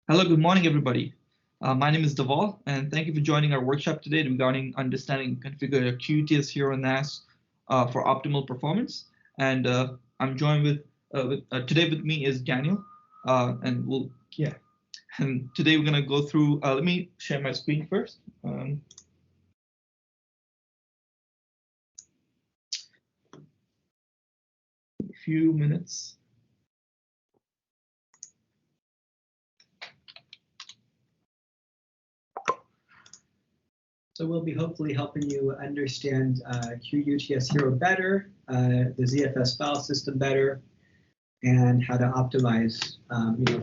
Hello, good morning, everybody. My name is Deval, and thank you for joining our workshop today regarding understanding and configure a QuTS Hero NAS for optimal performance. And I'm joined with today with me is Daniel, and and today we're gonna go through. Let me share my screen first. A few minutes. So we'll be hopefully helping you understand QuTS Hero better, the Zfs file system better, and how to optimize,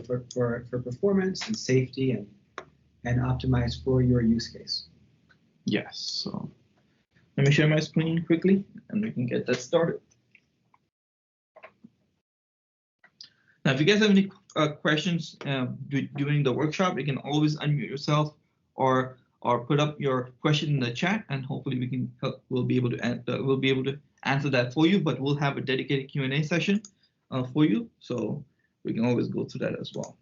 for performance and safety and optimize for your use case. Yes. So let me share my screen quickly, and we can get that started. Now, if you guys have any questions during the workshop, you can always unmute yourself or put up your question in the chat, and hopefully we can we'll be able to answer that for you. But we'll have a dedicated Q&A session for you, so we can always go through that as well.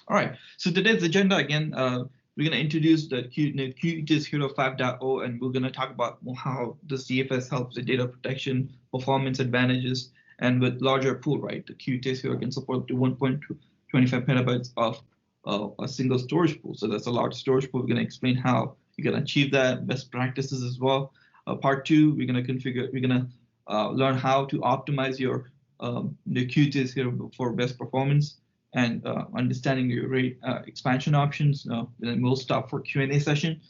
All right. So today's agenda again. We're going to introduce the QuTS Hero 5.0, and we're going to talk about how the ZFS helps the data protection, performance advantages, and with larger pool, right? The QuTS Hero can support up to 1.25 petabytes of a single storage pool. So that's a large storage pool. We're going to explain how you can achieve that, best practices as well. Part two, we're going to learn how to optimize your the QuTS Hero for best performance and understanding your rate expansion options. Then we'll stop for Q&A session.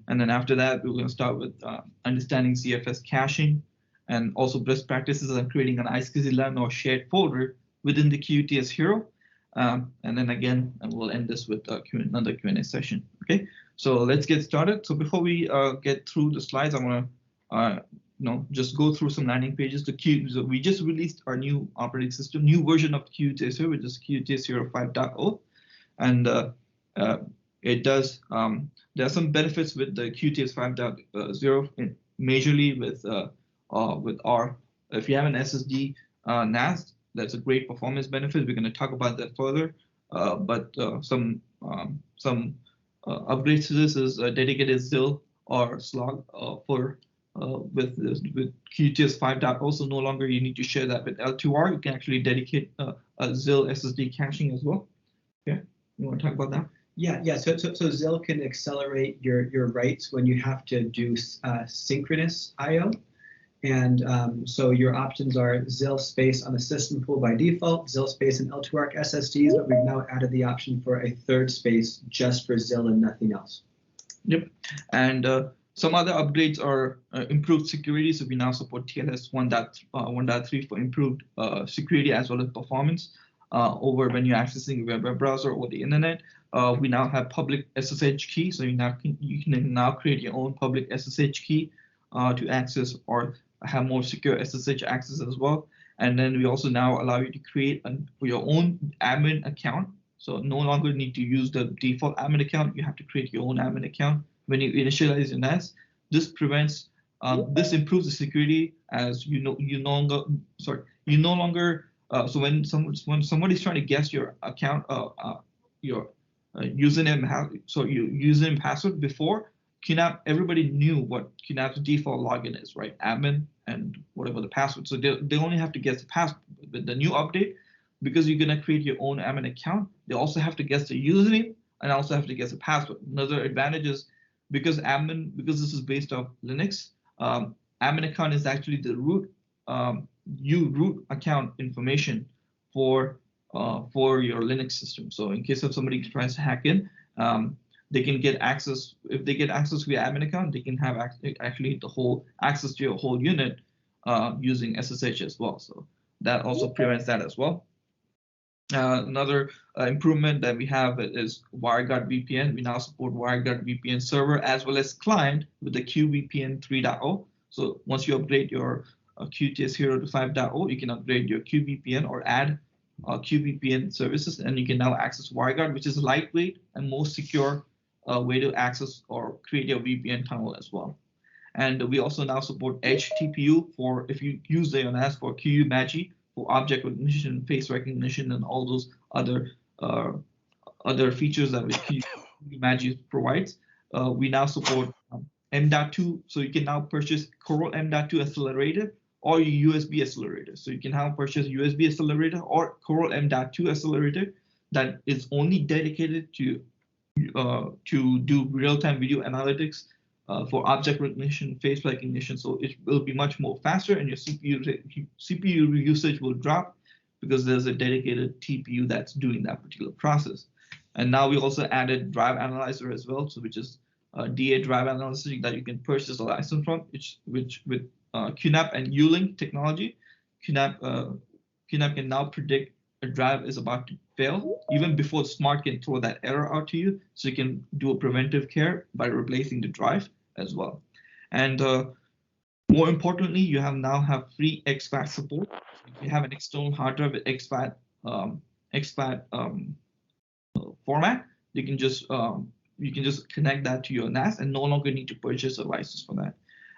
And then after that, we're going to start with understanding ZFS caching and also best practices on creating an iSCSI or shared folder within the QuTS Hero. And then again, and we'll end this with another Q&A session. Okay, so let's get started. So before we get through the slides, I want to just go through some landing pages. So we just released our new operating system, new version of QuTS Hero, which is QuTS Hero 5.0, and it does. There are some benefits with the QuTS 5.0, majorly with our. If you have an SSD NAS, that's a great performance benefit. We're going to talk about that further. But some upgrades to this is a dedicated ZIL or slog with QuTS 5.0. So no longer you need to share that with L2R. You can actually dedicate a ZIL SSD caching as well. Okay, you want to talk about that? Yeah. So ZIL can accelerate your writes when you have to do synchronous I/O. And so your options are ZIL space on the system pool by default, ZIL space and L2ARC SSDs, but we've now added the option for a third space just for ZIL and nothing else. Yep. And some other upgrades are improved security. So we now support TLS 1.3 for improved security as well as performance over when you're accessing a web browser or the internet. We now have public SSH key, so you can now create your own public SSH key to access or have more secure SSH access as well. And then we also now allow you to create your own admin account. So no longer need to use the default admin account. You have to create your own admin account when you initialize your NAS. This prevents, this improves the security as so when somebody's trying to guess your account, your username, so your username and password before QNAP, everybody knew what QNAP's default login is, right? Admin and whatever the password. So they only have to guess the password. With the new update, because you're going to create your own admin account, they also have to guess the username and also have to guess the password. Another advantage is because this is based off Linux, admin account is actually the root root account information for your Linux system. So in case of somebody tries to hack in, they can get access. If they get access to your admin account, they can have actually the whole access to your whole unit using SSH as well. So that also prevents that as well. Another improvement that we have is WireGuard VPN. We now support WireGuard VPN server as well as client with the QVPN 3.0. So once you upgrade your QuTS Hero to 5.0, you can upgrade your QVPN or add QVPN services, and you can now access WireGuard, which is a lightweight and most secure way to access or create your VPN tunnel as well. And we also now support Edge TPU for if you use the NAS for QUMAGI for object recognition, face recognition, and all those other features that QUMAGI provides. We now support M.2, so you can now purchase Coral M.2 accelerator or your USB accelerator. So you can now purchase USB accelerator or Coral M.2 accelerator that is only dedicated to do real-time video analytics for object recognition, face recognition. So it will be much more faster, and your CPU usage will drop because there's a dedicated TPU that's doing that particular process. And now we also added drive analyzer as well, so which is DA drive analyzer that you can purchase a license from, which with QNAP and U-Link technology, QNAP can now predict a drive is about to fail even before Smart can throw that error out to you, so you can do a preventive care by replacing the drive as well. And more importantly, you now have free exFAT support. If you have an external hard drive with exFAT format, you can just connect that to your NAS and no longer need to purchase a license for that.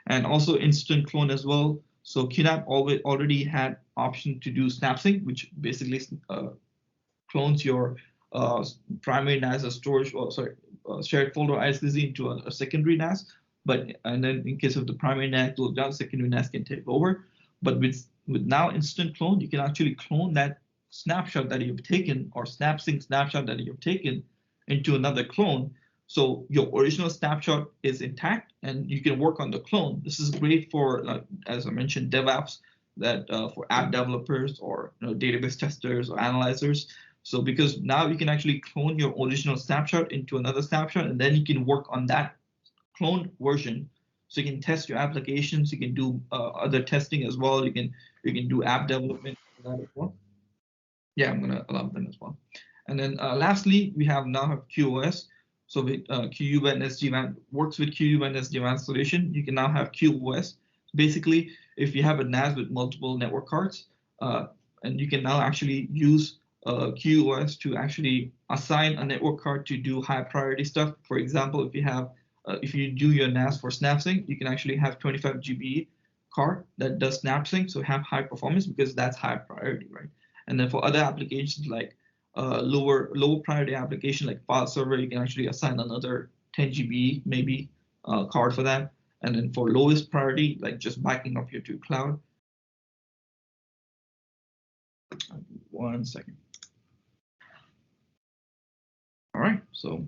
And also instant clone as well. So QNAP already had option to do SnapSync, which basically clones your primary NAS as storage, shared folder iSCSI into a secondary NAS. And then in case of the primary NAS goes down, secondary NAS can take over. But with now instant clone, you can actually clone that snapshot that you've taken or SnapSync snapshot that you've taken into another clone. So your original snapshot is intact and you can work on the clone. This is great for, as I mentioned, DevOps, that for app developers or database testers or analyzers. So because now you can actually clone your original snapshot into another snapshot, and then you can work on that cloned version. So you can test your applications, you can do other testing as well. You can do app development for that as well. Yeah, I'm gonna allow them as well. And then lastly, we now have QoS. So with QU-WAN SD-WAN works with QU-WAN SD-WAN solution. You can now have QoS. Basically, if you have a NAS with multiple network cards, and you can now actually use QoS to actually assign a network card to do high priority stuff. For example, if you do your NAS for SnapSync, you can actually have 25 GB card that does SnapSync, so have high performance because that's high priority, right? And then for other applications like lower priority application like file server, you can actually assign another 10 GB maybe card for that. And then for lowest priority, like just backing up your to cloud. 1 second. All right, so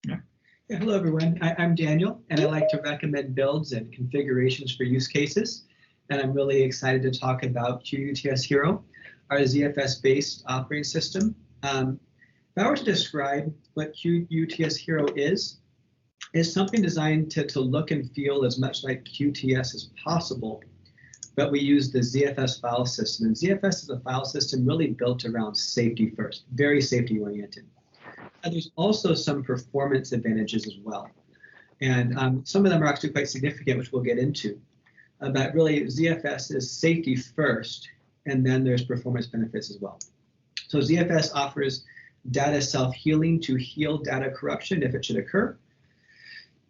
yeah. Hello, everyone. I'm Daniel, and I like to recommend builds and configurations for use cases. And I'm really excited to talk about QuTS Hero, our ZFS-based operating system. If I were to describe what QuTS Hero is something designed to look and feel as much like QTS as possible, but we use the ZFS file system. And ZFS is a file system really built around safety first, very safety-oriented. And there's also some performance advantages as well. And some of them are actually quite significant, which we'll get into. But really, ZFS is safety first, and then there's performance benefits as well. So ZFS offers data self-healing to heal data corruption if it should occur.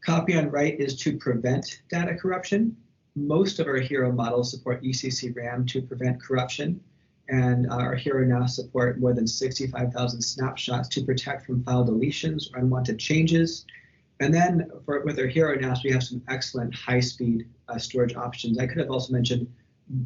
Copy on write is to prevent data corruption. Most of our Hero models support ECC RAM to prevent corruption, and our Hero now support more than 65,000 snapshots to protect from file deletions or unwanted changes. And then with our Hero NAS, we have some excellent high-speed storage options. I could have also mentioned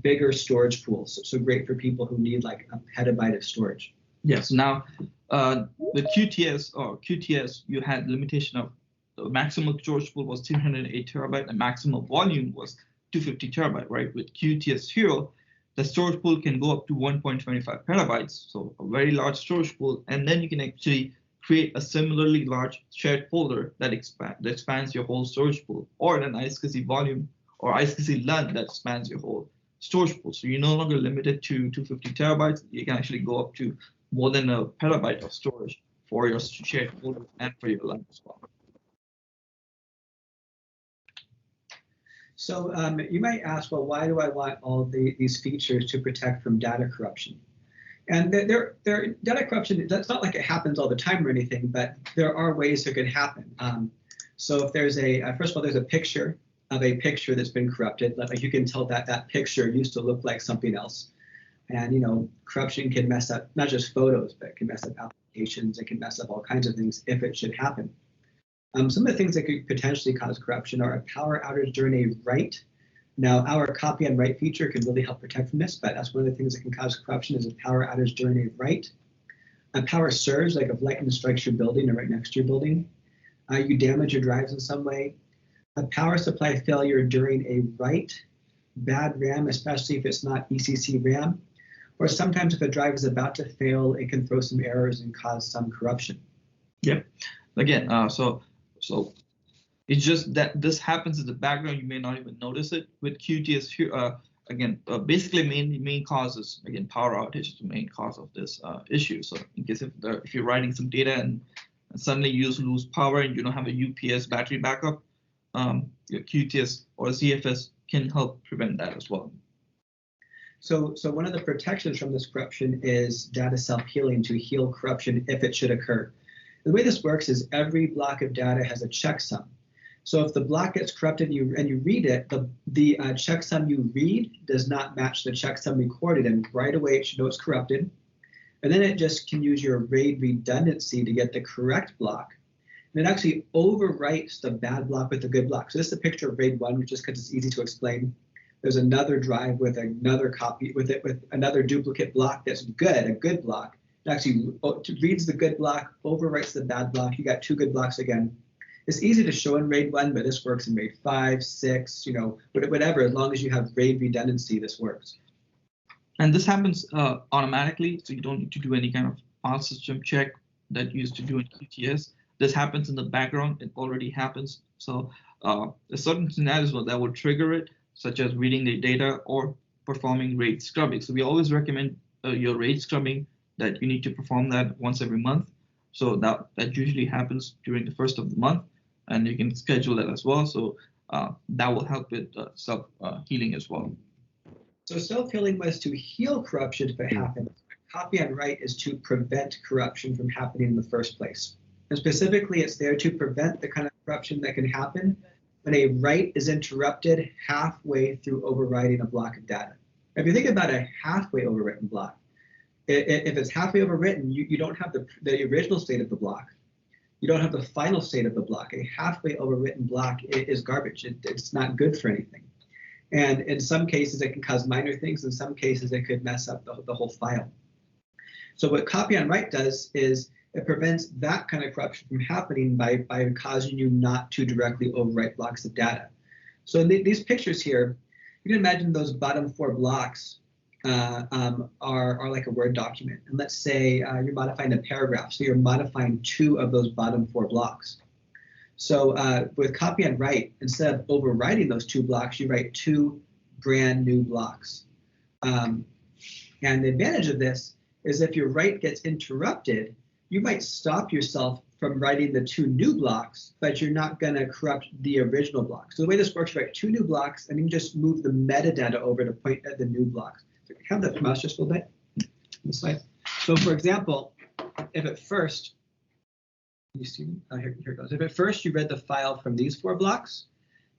bigger storage pools, so great for people who need like a petabyte of storage. Yes. Now, the QTS, you had limitation of the maximum storage pool was 208 terabyte, and maximum volume was 250 terabyte, right? With QTS Hero, the storage pool can go up to 1.25 petabytes, so a very large storage pool, and then you can actually create a similarly large shared folder that expands your whole storage pool, or an iSCSI volume or iSCSI LUN that spans your whole storage pool. So you're no longer limited to 250 terabytes. You can actually go up to more than a petabyte of storage for your shared folder and for your LUN as well. So you might ask, well, why do I want all these features to protect from data corruption? And data corruption, that's not like it happens all the time or anything, but there are ways it could happen. So if there's first of all, there's a picture of a picture that's been corrupted. Like you can tell that that picture used to look like something else. And, you know, corruption can mess up not just photos, but it can mess up applications. It can mess up all kinds of things if it should happen. Some of the things that could potentially cause corruption are a power outage during a write. Now, our copy and write feature can really help protect from this, but that's one of the things that can cause corruption is a power outage during a write. A power surge, like if lightning strikes your building or right next to your building. You damage your drives in some way. A power supply failure during a write. Bad RAM, especially if it's not ECC RAM. Or sometimes if a drive is about to fail, it can throw some errors and cause some corruption. Yep. Again, so it's just that this happens in the background. You may not even notice it with QTS here. Again, basically main causes, again, power outage is the main cause of this issue. So in case if you're writing some data and suddenly you lose power and you don't have a UPS battery backup, your QTS or ZFS can help prevent that as well. So one of the protections from this corruption is data self-healing to heal corruption if it should occur. The way this works is every block of data has a checksum. So if the block gets corrupted and you read it, the checksum you read does not match the checksum recorded, and right away it should know it's corrupted. And then it just can use your RAID redundancy to get the correct block. And it actually overwrites the bad block with the good block. So this is a picture of RAID 1, just because it's easy to explain. There's another drive with another copy with another duplicate block that's good, a good block. It actually reads the good block, overwrites the bad block. You got two good blocks again. It's easy to show in RAID 1, but this works in RAID 5, 6, you know, whatever. As long as you have RAID redundancy, this works. And this happens automatically, so you don't need to do any kind of file system check that you used to do in QTS. This happens in the background. It already happens. So there's certain scenarios that will trigger it, such as reading the data or performing RAID scrubbing. So we always recommend your RAID scrubbing, that you need to perform that once every month. So that usually happens during the first of the month, and you can schedule that as well. So that will help with self-healing as well. So self-healing was to heal corruption if it happens. Copy and write is to prevent corruption from happening in the first place. And specifically, it's there to prevent the kind of corruption that can happen when a write is interrupted halfway through overwriting a block of data. If you think about a halfway overwritten block, if it's halfway overwritten, you don't have the original state of the block. You don't have the final state of the block. A halfway overwritten block is garbage. It's not good for anything. And in some cases, it can cause minor things. In some cases, it could mess up the whole file. So what copy on write does is it prevents that kind of corruption from happening by causing you not to directly overwrite blocks of data. So in these pictures here, you can imagine those bottom 4 blocks are like a Word document. And let's say you're modifying a paragraph. So you're modifying 2 of those bottom 4 blocks. So with copy and write, instead of overwriting those 2 blocks, you write 2 brand new blocks. And the advantage of this is if your write gets interrupted, you might stop yourself from writing the 2 new blocks, but you're not going to corrupt the original block. So the way this works, you write 2 new blocks, and you just move the metadata over to point at the new blocks. So have the mouse just a little bit on the slide. So for example, if at first, you see, here it goes. If at first you read the file from these 4 blocks,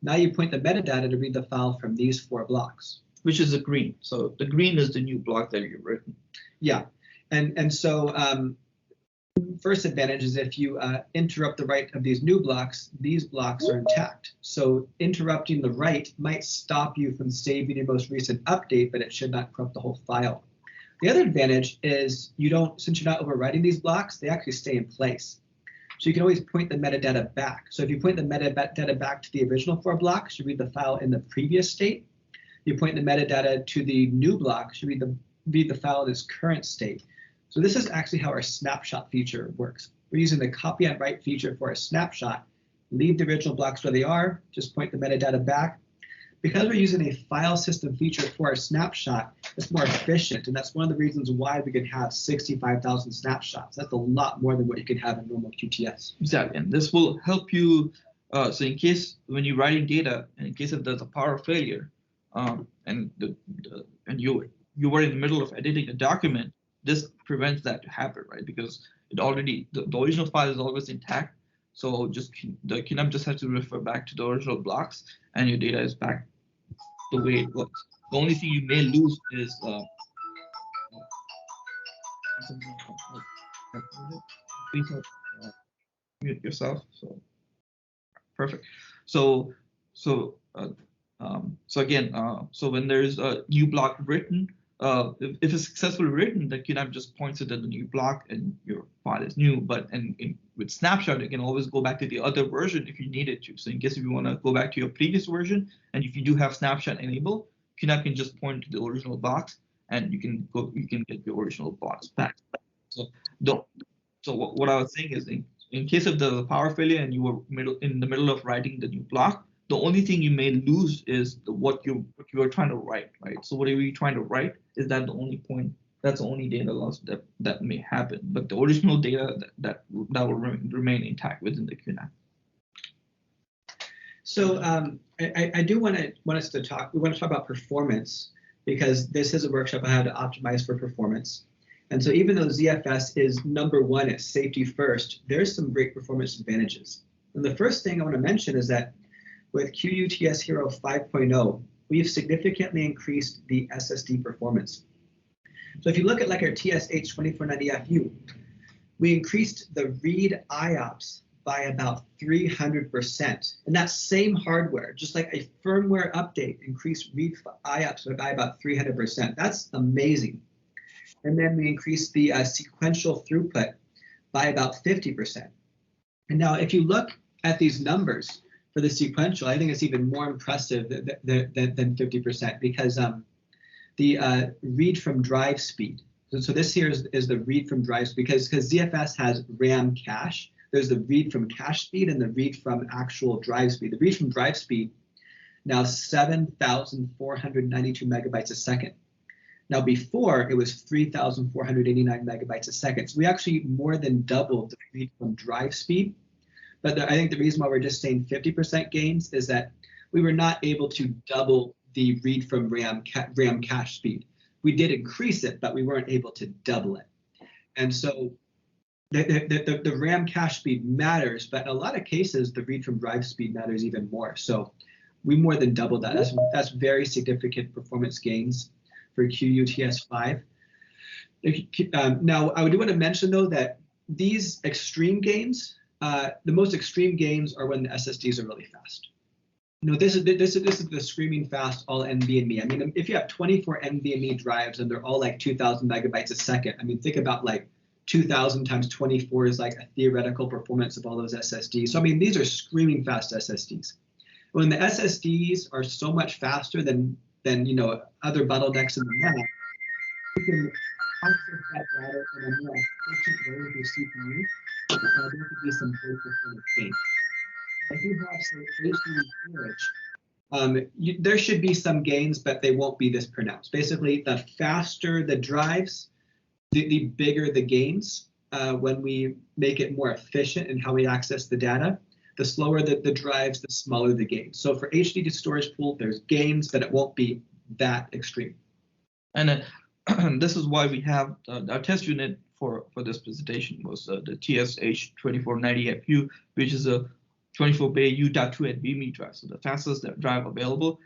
now you point the metadata to read the file from these 4 blocks. Which is the green. So the green is the new block that you've written. Yeah, and so first advantage is if you interrupt the write of these new blocks, these blocks are intact. So interrupting the write might stop you from saving your most recent update, but it should not corrupt the whole file. The other advantage is since you're not overwriting these blocks, they actually stay in place. So you can always point the metadata back. So if you point the metadata back to the original 4 blocks, you read the file in the previous state. You point the metadata to the new blocks, you read the file in its current state. So this is actually how our snapshot feature works. We're using the copy and write feature for a snapshot. Leave the original blocks where they are, just point the metadata back. Because we're using a file system feature for our snapshot, it's more efficient, and that's one of the reasons why we could have 65,000 snapshots. That's a lot more than what you could have in normal QTS. Exactly, and this will help you, so in case when you're writing data, and in case if there's a power failure, and you were in the middle of editing a document, this prevents that to happen, right? Because it already, the original file is always intact. So just the QNAP just has to refer back to the original blocks, and your data is back the way it was. The only thing you may lose is please mute yourself. So perfect. So again, so when there's a new block written, if it's successfully written, the QNAP just points it at the new block and your file is new. But with snapshot, you can always go back to the other version if you needed to. So in case if you want to go back to your previous version, and if you do have snapshot enabled, QNAP can just point to the original box, and you can get your original box back. So what I was saying is, in case of the power failure and you were in the middle of writing the new block, the only thing you may lose is what you are trying to write, right? So whatever you're trying to write, is that the only point? That's the only data loss that may happen. But the original data that will remain intact within the QNAP. So I do want us to talk. We want to talk about performance, because this is a workshop on how to optimize for performance. And so even though ZFS is #1 at safety first, there's some great performance advantages. And the first thing I want to mention is that with QuTS Hero 5.0, we've significantly increased the SSD performance. So if you look at like our TSH2490FU, we increased the read IOPS by about 300%. And that same hardware, just like a firmware update, increased read IOPS by about 300%. That's amazing. And then we increased the sequential throughput by about 50%. And now if you look at these numbers for the sequential, I think it's even more impressive than 50%, because the read from drive speed. So this here is the read from drive speed, because ZFS has RAM cache. There's the read from cache speed and the read from actual drive speed. The read from drive speed, now 7,492 megabytes a second. Now before, it was 3,489 megabytes a second. So we actually more than doubled the read from drive speed. But I think the reason why we're just saying 50% gains is that we were not able to double the read from RAM cache speed. We did increase it, but we weren't able to double it. And so the RAM cache speed matters, but in a lot of cases, the read from drive speed matters even more. So we more than doubled that. That's very significant performance gains for QuTS 5. Now, I do want to mention, though, that these extreme gains, the most extreme gains are when the SSDs are really fast. You know, this is the screaming fast all NVMe. I mean, if you have 24 NVMe drives and they're all like 2,000 megabytes a second, I mean, think about like 2,000 times 24 is like a theoretical performance of all those SSDs. So I mean, these are screaming fast SSDs. When the SSDs are so much faster than you know, other bottlenecks in the NAS, you can access that data in a more efficient way with your CPU. There could be some great performance gains. I do have some HDD storage. There should be some gains, but they won't be this pronounced. Basically, the faster the drives, the bigger the gains when we make it more efficient in how we access the data. The slower the drives, the smaller the gains. So for Hdd Storage Pool, there's gains, but it won't be that extreme. And this is why we have our test unit for this presentation was the TSH2490FU, which is a 24-bay U.2 NVMe drive, so the fastest drive available.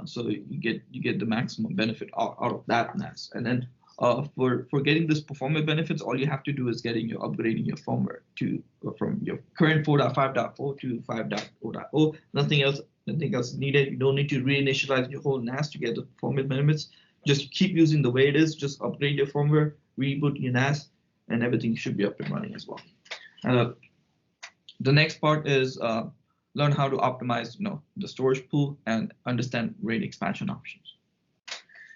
So you get the maximum benefit out of that NAS. And then for getting this performance benefits, all you have to do is upgrading your firmware from your current 4.5.4 to 5.0.0. Nothing else needed. You don't need to reinitialize your whole NAS to get the performance benefits. Just keep using the way it is. Just upgrade your firmware, reboot your NAS, and everything should be up and running as well. The next part is learn how to optimize, the storage pool and understand RAID expansion options.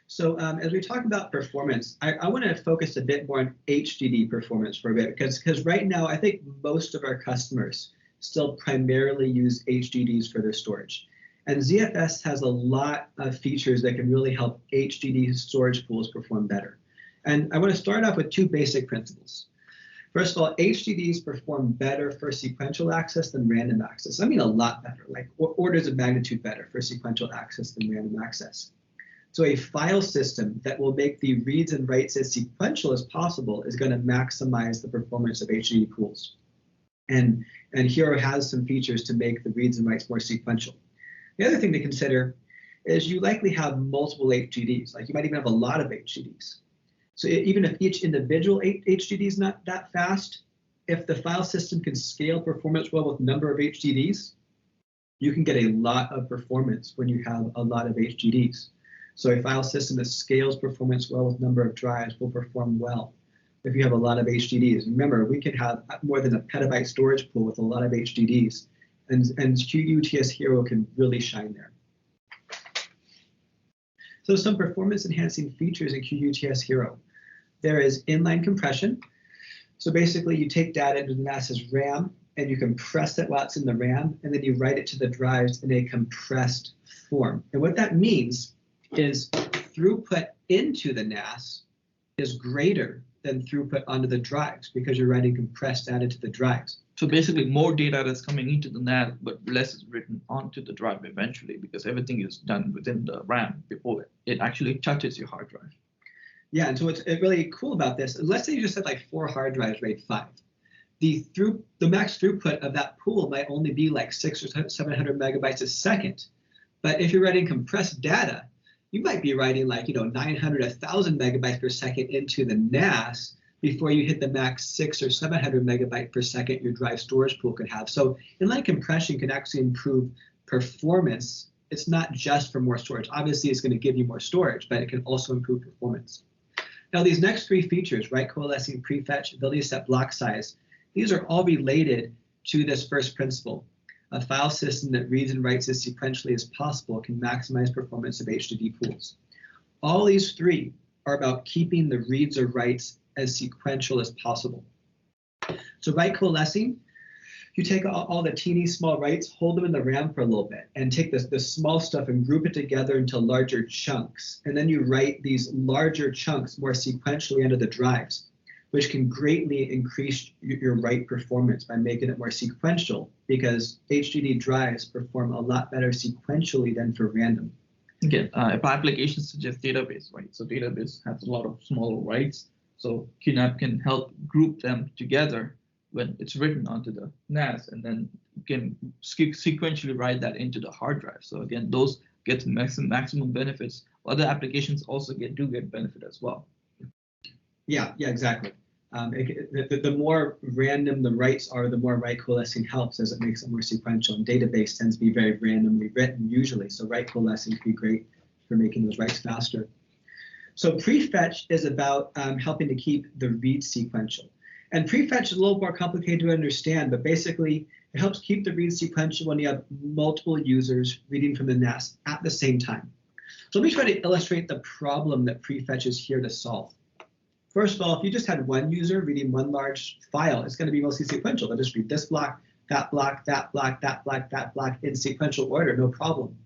So as we talk about performance, I want to focus a bit more on HDD performance for a bit, because right now I think most of our customers still primarily use HDDs for their storage. And ZFS has a lot of features that can really help HDD storage pools perform better. And I want to start off with two basic principles. First of all, HDDs perform better for sequential access than random access. I mean a lot better, like orders of magnitude better for sequential access than random access. So a file system that will make the reads and writes as sequential as possible is going to maximize the performance of HDD pools. And And Hero has some features to make the reads and writes more sequential. The other thing to consider is you likely have multiple HDDs. Like you might even have a lot of HDDs. So even if each individual HDD is not that fast, if the file system can scale performance well with number of HDDs, you can get a lot of performance when you have a lot of HDDs. So a file system that scales performance well with number of drives will perform well if you have a lot of HDDs. Remember, we can have more than a petabyte storage pool with a lot of HDDs, and QuTS Hero can really shine there. So some performance enhancing features in QuTS Hero. There is inline compression. So basically you take data into the NAS's RAM and you compress it while it's in the RAM, and then you write it to the drives in a compressed form. And what that means is throughput into the NAS is greater than throughput onto the drives because you're writing compressed data to the drives. So basically more data that's coming into the NAS, but less is written onto the drive eventually because everything is done within the RAM before it actually touches your hard drive. Yeah, and so what's really cool about this, let's say you just had like 4 hard drives, RAID 5. The max throughput of that pool might only be like 600 or 700 megabytes a second. But if you're writing compressed data, you might be writing like 900, 1,000 megabytes per second into the NAS before you hit the max 600 or 700 megabyte per second your drive storage pool could have. So inline compression can actually improve performance. It's not just for more storage. Obviously, it's going to give you more storage, but it can also improve performance. Now, these next 3 features, right, coalescing prefetch, ability to set block size, these are all related to this first principle. A file system that reads and writes as sequentially as possible can maximize performance of HDD pools. All these 3 are about keeping the reads or writes as sequential as possible. So write coalescing, you take all the teeny small writes, hold them in the RAM for a little bit, and take the small stuff and group it together into larger chunks. And then you write these larger chunks more sequentially into the drives, which can greatly increase your write performance by making it more sequential, because HDD drives perform a lot better sequentially than for random. Again, if applications suggest database, right? So database has a lot of small writes. So QNAP can help group them together when it's written onto the NAS, and then you can sequentially write that into the hard drive. So again, those get maximum benefits. Other applications also do get benefit as well. Yeah, exactly. The more random the writes are, the more write coalescing helps, as it makes it more sequential. And database tends to be very randomly written usually, so write coalescing can be great for making those writes faster. So prefetch is about helping to keep the read sequential. And prefetch is a little more complicated to understand, but basically it helps keep the read sequential when you have multiple users reading from the NAS at the same time. So let me try to illustrate the problem that prefetch is here to solve. First of all, if you just had one user reading one large file, it's going to be mostly sequential. They'll just read this block, that block, that block, that block, that block in sequential order, no problem.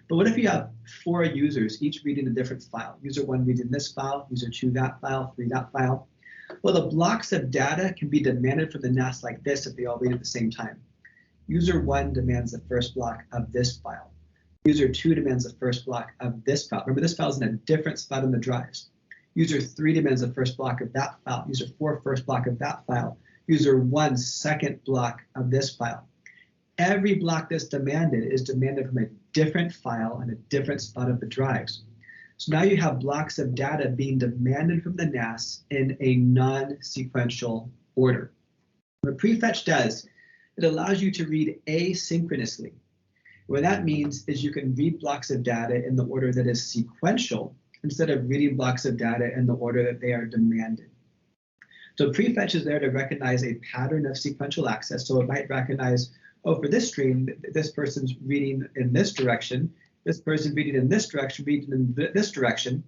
But what if you have 4 users, each reading a different file? User 1 reading this file, user 2 that file, 3 that file. Well, the blocks of data can be demanded from the NAS like this if they all read at the same time. User 1 demands the first block of this file. User 2 demands the first block of this file. Remember, this file is in a different spot on the drives. User 3 demands the first block of that file. User 4, first block of that file. User 1, second block of this file. Every block that's demanded is demanded from a different file and a different spot of the drives. So now you have blocks of data being demanded from the NAS in a non-sequential order. What prefetch does, it allows you to read asynchronously. What that means is you can read blocks of data in the order that is sequential instead of reading blocks of data in the order that they are demanded. So prefetch is there to recognize a pattern of sequential access. So it might recognize, oh, for this stream, this person's reading in this direction, this person reading in this direction, reading in this direction.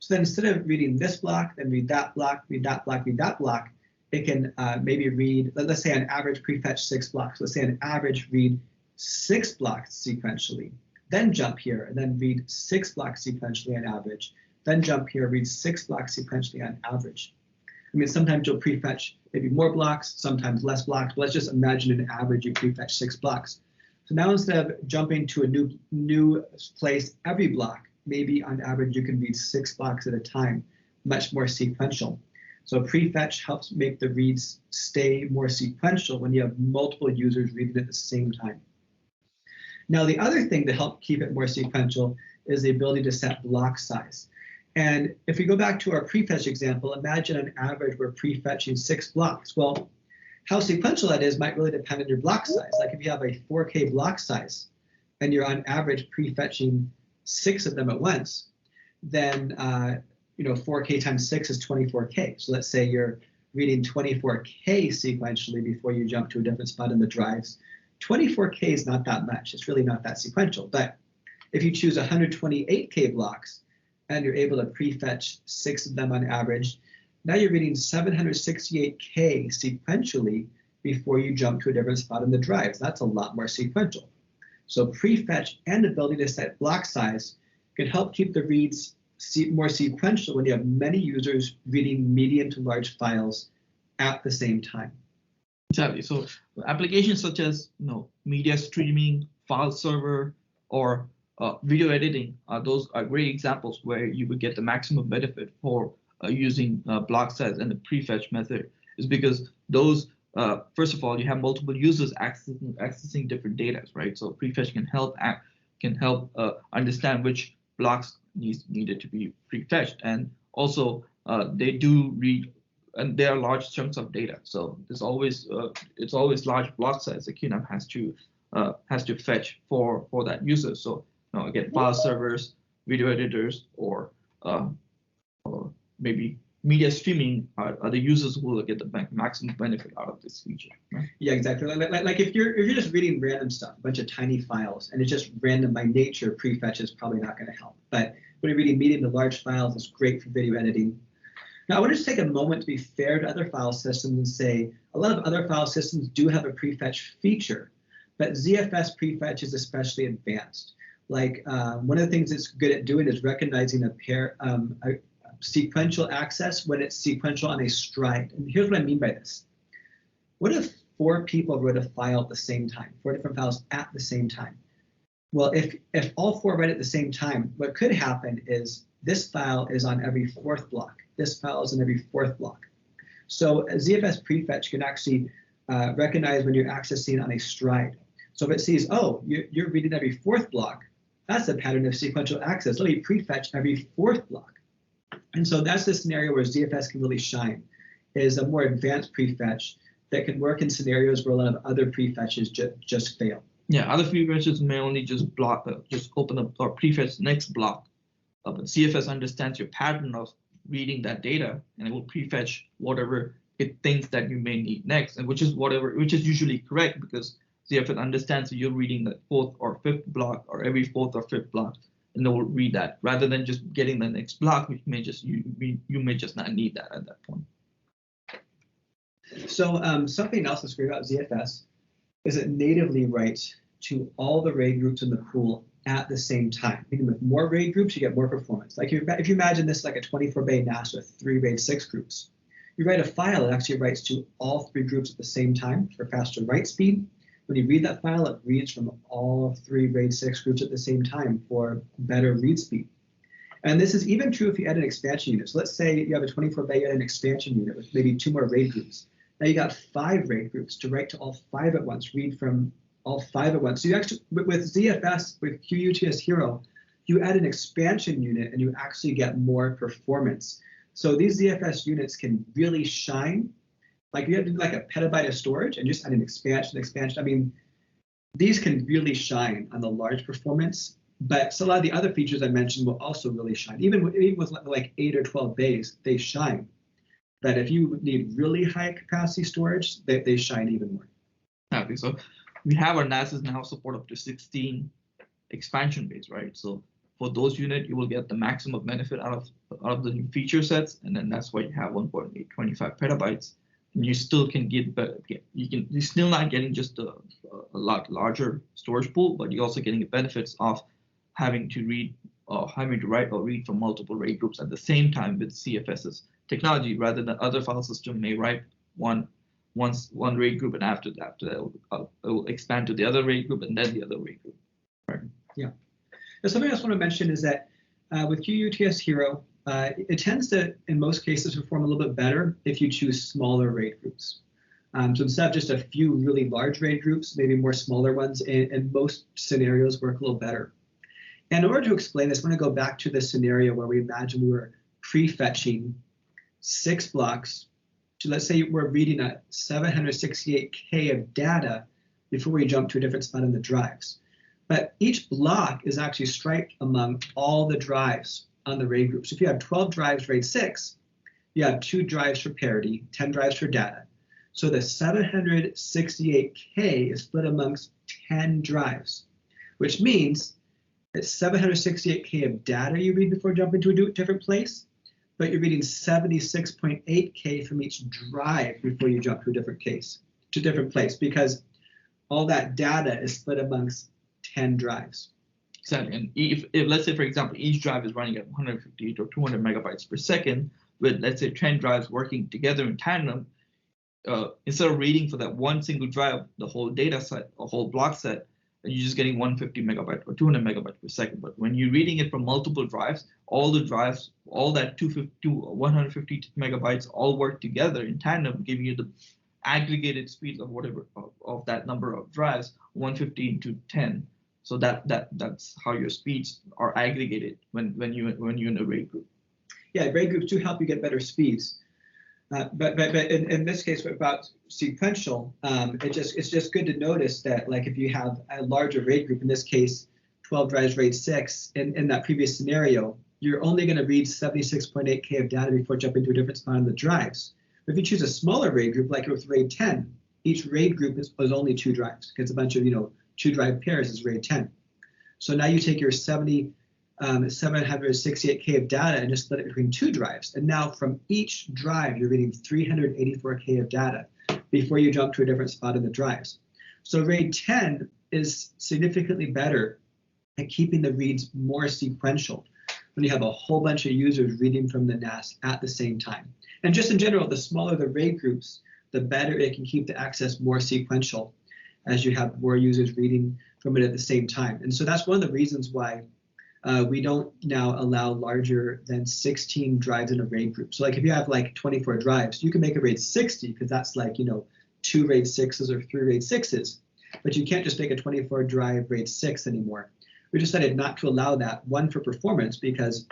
So then instead of reading this block, then read that block, read that block, read that block, it can maybe read, let's say on average prefetch 6 blocks. Let's say on average read 6 blocks sequentially, then jump here and then read 6 blocks sequentially on average, then jump here, read 6 blocks sequentially on average. I mean, sometimes you'll prefetch maybe more blocks, sometimes less blocks, but let's just imagine an average you prefetch 6 blocks. So now instead of jumping to a new place every block, maybe on average you can read 6 blocks at a time, much more sequential. So prefetch helps make the reads stay more sequential when you have multiple users reading at the same time. Now, the other thing to help keep it more sequential is the ability to set block size. And if we go back to our prefetch example, imagine on average we're prefetching 6 blocks. Well, how sequential that is might really depend on your block size. Like if you have a 4K block size and you're on average prefetching 6 of them at once, then 4K times 6 is 24K. So let's say you're reading 24K sequentially before you jump to a different spot in the drives. 24K is not that much. It's really not that sequential. But if you choose 128K blocks and you're able to prefetch 6 of them on average, now you're reading 768K sequentially before you jump to a different spot in the drives. That's a lot more sequential. So prefetch and ability to set block size can help keep the reads more sequential when you have many users reading medium to large files at the same time. Exactly. So applications such as media streaming, file server, or video editing, those are great examples where you would get the maximum benefit for using block size and the prefetch method. Is because those first of all, you have multiple users accessing different data, right? So prefetch can help understand which blocks needed to be prefetched, and also they do read, and there are large chunks of data. So there's always it's always large block size that QNAP has to fetch for that user. So again, file servers, video editors, or maybe media streaming are the users who will get the maximum benefit out of this feature. Right? Yeah, exactly. Like if you're just reading random stuff, a bunch of tiny files, and it's just random by nature, prefetch is probably not going to help. But when you're reading medium to large files, it's great for video editing. Now, I want to just take a moment to be fair to other file systems and say a lot of other file systems do have a prefetch feature, but Zfs Prefetch is especially advanced. Like one of the things it's good at doing is recognizing a sequential access when it's sequential on a stride. And here's what I mean by this. What if 4 people wrote a file at the same time, 4 different files at the same time? Well, if all 4 read at the same time, what could happen is this file is on every 4th block. This file is on every 4th block. So Zfs Prefetch can actually recognize when you're accessing on a stride. So if it sees, oh, you're reading every 4th block, that's a pattern of sequential access. Let me prefetch every 4th block. And so that's the scenario where Zfs can really shine, is a more advanced prefetch that can work in scenarios where a lot of other prefetches just fail. Yeah, other prefetches may only just open up or prefetch the next block, but Zfs understands your pattern of reading that data, and it will prefetch whatever it thinks that you may need next, and which is usually correct because Zfs understands that you're reading the 4th or 5th block or every 4th or 5th block, and they will read that rather than just getting the next block, which may just you may just not need that at that point. So something else that's great about Zfs is it natively writes to all the RAID groups in the pool at the same time. Meaning with more RAID groups, you get more performance. Like if you imagine this like a 24-bay NAS with 3 RAID 6 groups, you write a file, it actually writes to all 3 groups at the same time for faster write speed. When you read that file, it reads from all 3 RAID 6 groups at the same time for better read speed. And this is even true if you add an expansion unit. So let's say you have a 24-bay, you add an expansion unit with maybe 2 more RAID groups. Now you got 5 RAID groups to write to all 5 at once, read from all 5 at once. So you actually, with Zfs, with QuTS Hero, you add an expansion unit and you actually get more performance. So these Zfs units can really shine. Like you have to do like a petabyte of storage and just add an expansion. I mean, these can really shine on the large performance, but so a lot of the other features I mentioned will also really shine. Even with like 8 or 12 bays, they shine. But if you need really high capacity storage, they shine even more. Okay, so we have our NASs now support up to 16 expansion bays, right? So for those units, you will get the maximum benefit out of the new feature sets, and then that's why you have 1.825 petabytes. And you still can get better. You're still not getting just a lot larger storage pool, but you're also getting the benefits of having to write or read from multiple RAID groups at the same time with Zfs's technology, rather than other file system may write one RAID group, and after that it will expand to the other RAID group and then the other RAID group. Right. Yeah. Now, something else I want to mention is that with QuTS Hero, It tends to, in most cases, perform a little bit better if you choose smaller RAID groups. So instead of just a few really large RAID groups, maybe more smaller ones, in most scenarios work a little better. And in order to explain this, I'm going to go back to the scenario where we imagine we were prefetching 6 blocks. So let's say we're reading a 768K of data before we jump to a different spot on the drives. But each block is actually striped among all the drives on the RAID group. So if you have 12 drives RAID 6, you have 2 drives for parity, 10 drives for data. So the 768K is split amongst 10 drives, which means that 768K of data you read before jumping to a different place, but you're reading 76.8K from each drive before you jump to a different place, because all that data is split amongst 10 drives. Exactly. And if let's say, for example, each drive is running at 158 or 200 megabytes per second, with let's say 10 drives working together in tandem, instead of reading for that one single drive, the whole data set, a whole block set, you're just getting 150 megabytes or 200 megabytes per second. But when you're reading it from multiple drives, all the drives, all that 150 megabytes all work together in tandem, giving you the aggregated speeds of whatever of that number of drives, 150 into 10. So that's how your speeds are aggregated when you're in a RAID group. Yeah, RAID groups do help you get better speeds. But in this case about sequential, it's just good to notice that, like, if you have a larger RAID group, in this case 12 drives RAID 6, in that previous scenario, you're only going to read 76.8K of data before jumping to a different spot on the drives. But if you choose a smaller RAID group, like with RAID 10, each RAID group is only 2 drives, because a bunch of 2 drive pairs is RAID 10. So now you take your 768K of data and just split it between 2 drives. And now from each drive, you're reading 384K of data before you jump to a different spot in the drives. So RAID 10 is significantly better at keeping the reads more sequential when you have a whole bunch of users reading from the NAS at the same time. And just in general, the smaller the RAID groups, the better it can keep the access more sequential as you have more users reading from it at the same time. And so that's one of the reasons why we don't now allow larger than 16 drives in a RAID group. So like if you have like 24 drives, you can make a RAID 60, because that's like, 2 RAID 6s or 3 RAID 6s, but you can't just make a 24 drive RAID 6 anymore. We decided not to allow that, one, for performance, because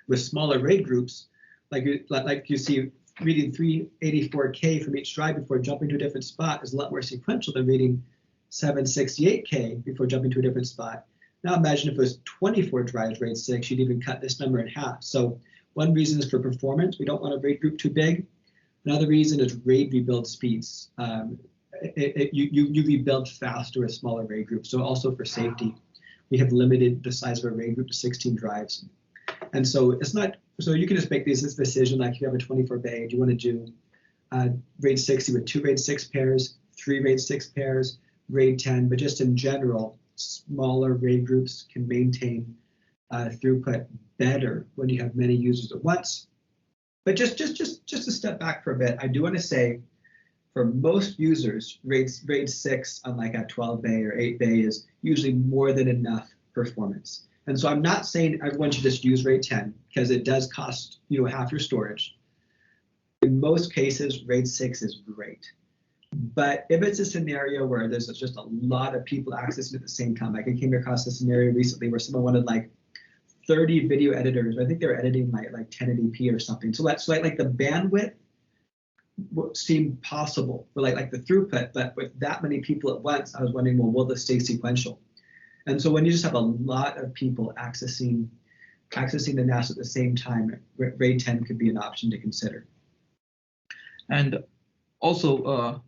with smaller RAID groups, like you see, reading 384K from each drive before jumping to a different spot is a lot more sequential than reading 768K before jumping to a different spot. Now imagine if it was 24 drives RAID 6, you'd even cut this number in half. So one reason is for performance. We don't want a RAID group too big. Another reason is RAID rebuild speeds. You rebuild faster with smaller RAID groups. So also for safety, we have limited the size of a RAID group to 16 drives. And so it's not, so you can just make this decision, like if you have a 24 bay, do you want to do RAID 60 with 2 RAID 6 pairs, 3 RAID 6 pairs, RAID 10, but just in general, smaller RAID groups can maintain throughput better when you have many users at once. But just to step back for a bit, I do want to say, for most users, RAID 6 on like a 12 bay or 8 bay is usually more than enough performance. And so I'm not saying everyone should just use RAID 10, because it does cost half your storage. In most cases, RAID 6 is great. But if it's a scenario where there's just a lot of people accessing at the same time, like I came across a scenario recently where someone wanted like 30 video editors. I think they were editing like 1080p or something. So that's like the bandwidth seemed possible for like the throughput, but with that many people at once, I was wondering, well, will this stay sequential? And so when you just have a lot of people accessing the NAS at the same time, RAID 10 could be an option to consider. And also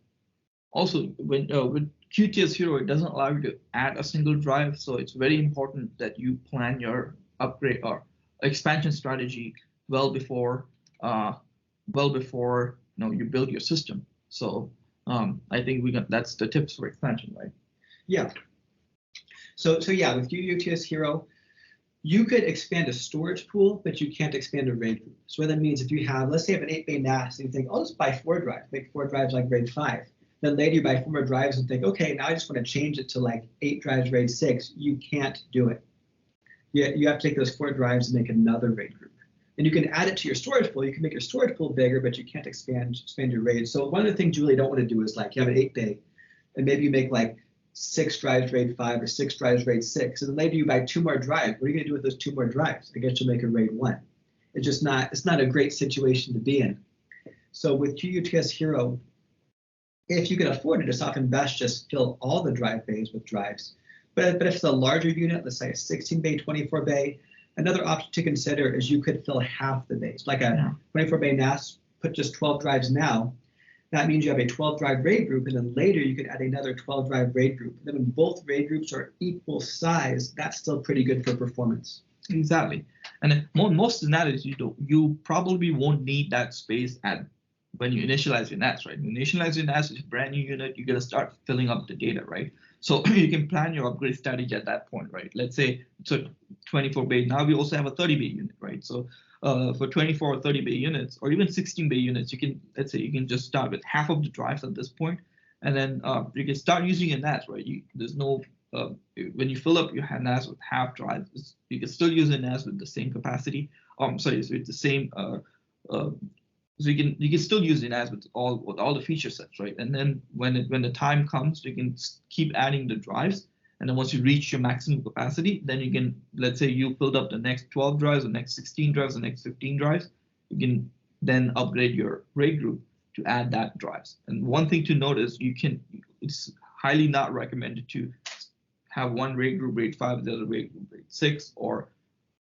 when with QuTS Hero, it doesn't allow you to add a single drive, so it's very important that you plan your upgrade or expansion strategy well before you build your system. So I think that's the tips for expansion, right? Yeah. So yeah, with QuTS Hero, you could expand a storage pool, but you can't expand a RAID group. So what that means, if you have, let's say you have an 8 bay NAS, and you think, I'll just buy 4 drives, make 4 drives like RAID 5. Then later you buy 4 more drives and think, okay, now I just want to change it to like 8 drives RAID 6. You can't do it. You have to take those 4 drives and make another RAID group. And you can add it to your storage pool. You can make your storage pool bigger, but you can't expand your RAID. So one of the things you really don't want to do is like you have an 8-bay, and maybe you make like 6 drives RAID 5 or 6 drives RAID 6, and then later you buy 2 more drives. What are you going to do with those 2 more drives? I guess you'll make a RAID 1. It's not a great situation to be in. So with QuTS Hero, if you can afford it, it's often best just fill all the drive bays with drives. But if it's a larger unit, let's say a 16-bay, 24-bay, another option to consider is you could fill half the bays. Like a 24-bay NAS, put just 12 drives now. That means you have a 12-drive RAID group, and then later you could add another 12-drive RAID group. And then when both RAID groups are equal size, that's still pretty good for performance. Exactly. And most scenarios, you probably won't need that space when you initialize your NAS, right? When you initialize your NAS, it's a brand new unit, you're going to start filling up the data, right? So you can plan your upgrade strategy at that point, right? Let's say it's a 24-bay. Now we also have a 30-bay unit, right? So for 24 or 30-bay units, or even 16-bay units, let's say you can just start with half of the drives at this point, and then you can start using your NAS, right? There's no when you fill up your NAS with half drives, you can still use a NAS with the same capacity. With the same. So you can still use the NAS with all the feature sets, right? And then when the time comes, you can keep adding the drives. And then once you reach your maximum capacity, then you can, let's say you filled up the next 12 drives, the next 16 drives, the next 15 drives. You can then upgrade your RAID group to add that drives. And one thing to note is it's highly not recommended to have one RAID group RAID 5, the other RAID group RAID 6, or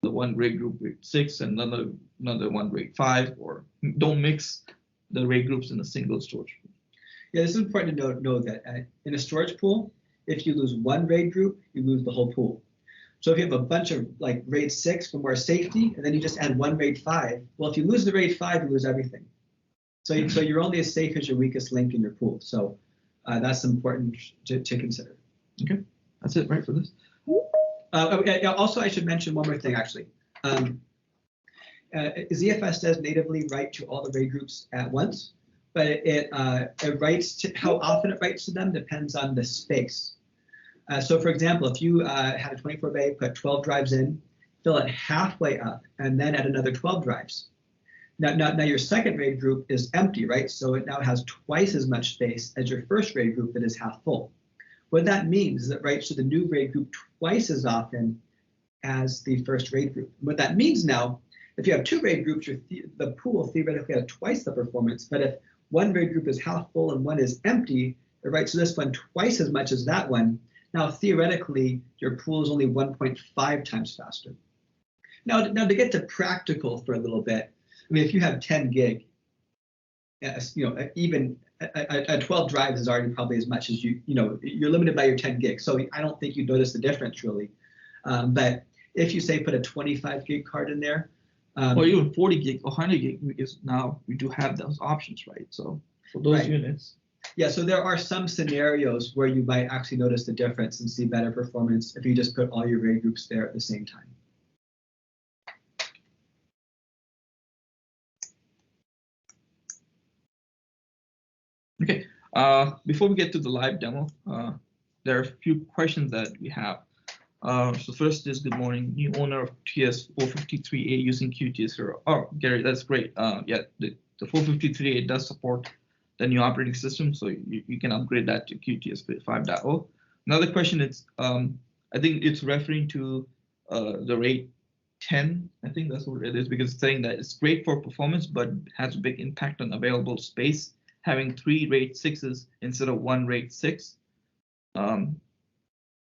the one RAID group RAID 6 and another one RAID 5, or don't mix the RAID groups in a single storage pool. Yeah, this is important to know that in a storage pool, if you lose one RAID group, you lose the whole pool. So if you have a bunch of like RAID 6 for more safety, and then you just add one RAID 5, well, if you lose the RAID 5, you lose everything. So you're only as safe as your weakest link in your pool. So that's important to consider. Okay, that's it, right, for this. Also, I should mention one more thing, actually. ZFS does natively write to all the RAID groups at once, but it writes to, how often it writes to them depends on the space. So for example, if you had a 24-bay, put 12 drives in, fill it halfway up, and then add another 12 drives. Now your second RAID group is empty, right? So it now has twice as much space as your first RAID group that is half full. What that means is it writes to the new RAID group twice as often as the first RAID group. What that means now, if you have 2 RAID groups, the pool theoretically has twice the performance. But if one RAID group is half full and one is empty, it writes to this one twice as much as that one. Now, theoretically, your pool is only 1.5 times faster. Now to get to practical for a little bit, I mean, if you have 10 gig, even a 12 drives is already probably as much as you're limited by your 10 gig. So I don't think you'd notice the difference really. But if you say put a 25 gig card in there, or even 40 gig or 100 gig, because now we do have those options, right? So for those units. Yeah, so there are some scenarios where you might actually notice the difference and see better performance if you just put all your RAID groups there at the same time. Okay, before we get to the live demo, there are a few questions that we have. So first is, good morning, new owner of TS453A using QuTS Hero. Oh, Gary, that's great. Yeah, the 453A does support the new operating system, so you can upgrade that to QuTS 5.0. Another question is, I think it's referring to the RAID 10. I think that's what it is, because it's saying that it's great for performance, but has a big impact on available space. Having 3 RAID 6s instead of 1 RAID 6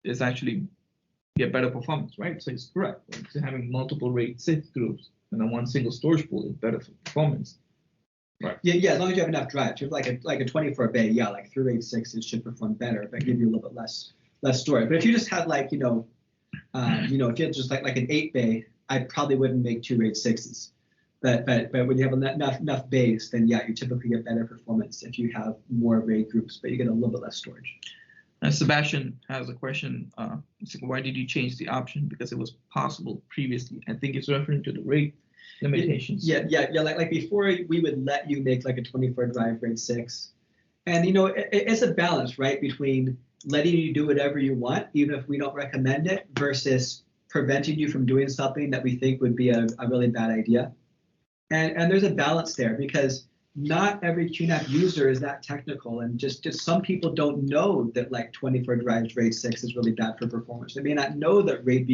is actually get better performance, right? So it's correct. Right? So having multiple RAID 6 groups and then one single storage pool is better for performance. Right. Yeah, as long as you have enough drives. If you have like a 24-bay, yeah, like 3 RAID 6s should perform better, but give you a little bit less storage. But if you just had like, if you had just like an 8-bay, I probably wouldn't make 2 RAID 6s. But when you have enough bays, then yeah, you typically get better performance if you have more RAID groups, but you get a little bit less storage. Sebastian has a question. Why did you change the option? Because it was possible previously. I think it's referring to the RAID limitations. Yeah. Like before, we would let you make like a 24-drive RAID 6, and it's a balance, right, between letting you do whatever you want, even if we don't recommend it, versus preventing you from doing something that we think would be a really bad idea. And there's a balance there because not every QNAP user is that technical, and just some people don't know that like 24 drives RAID 6 is really bad for performance. They may not know that RAID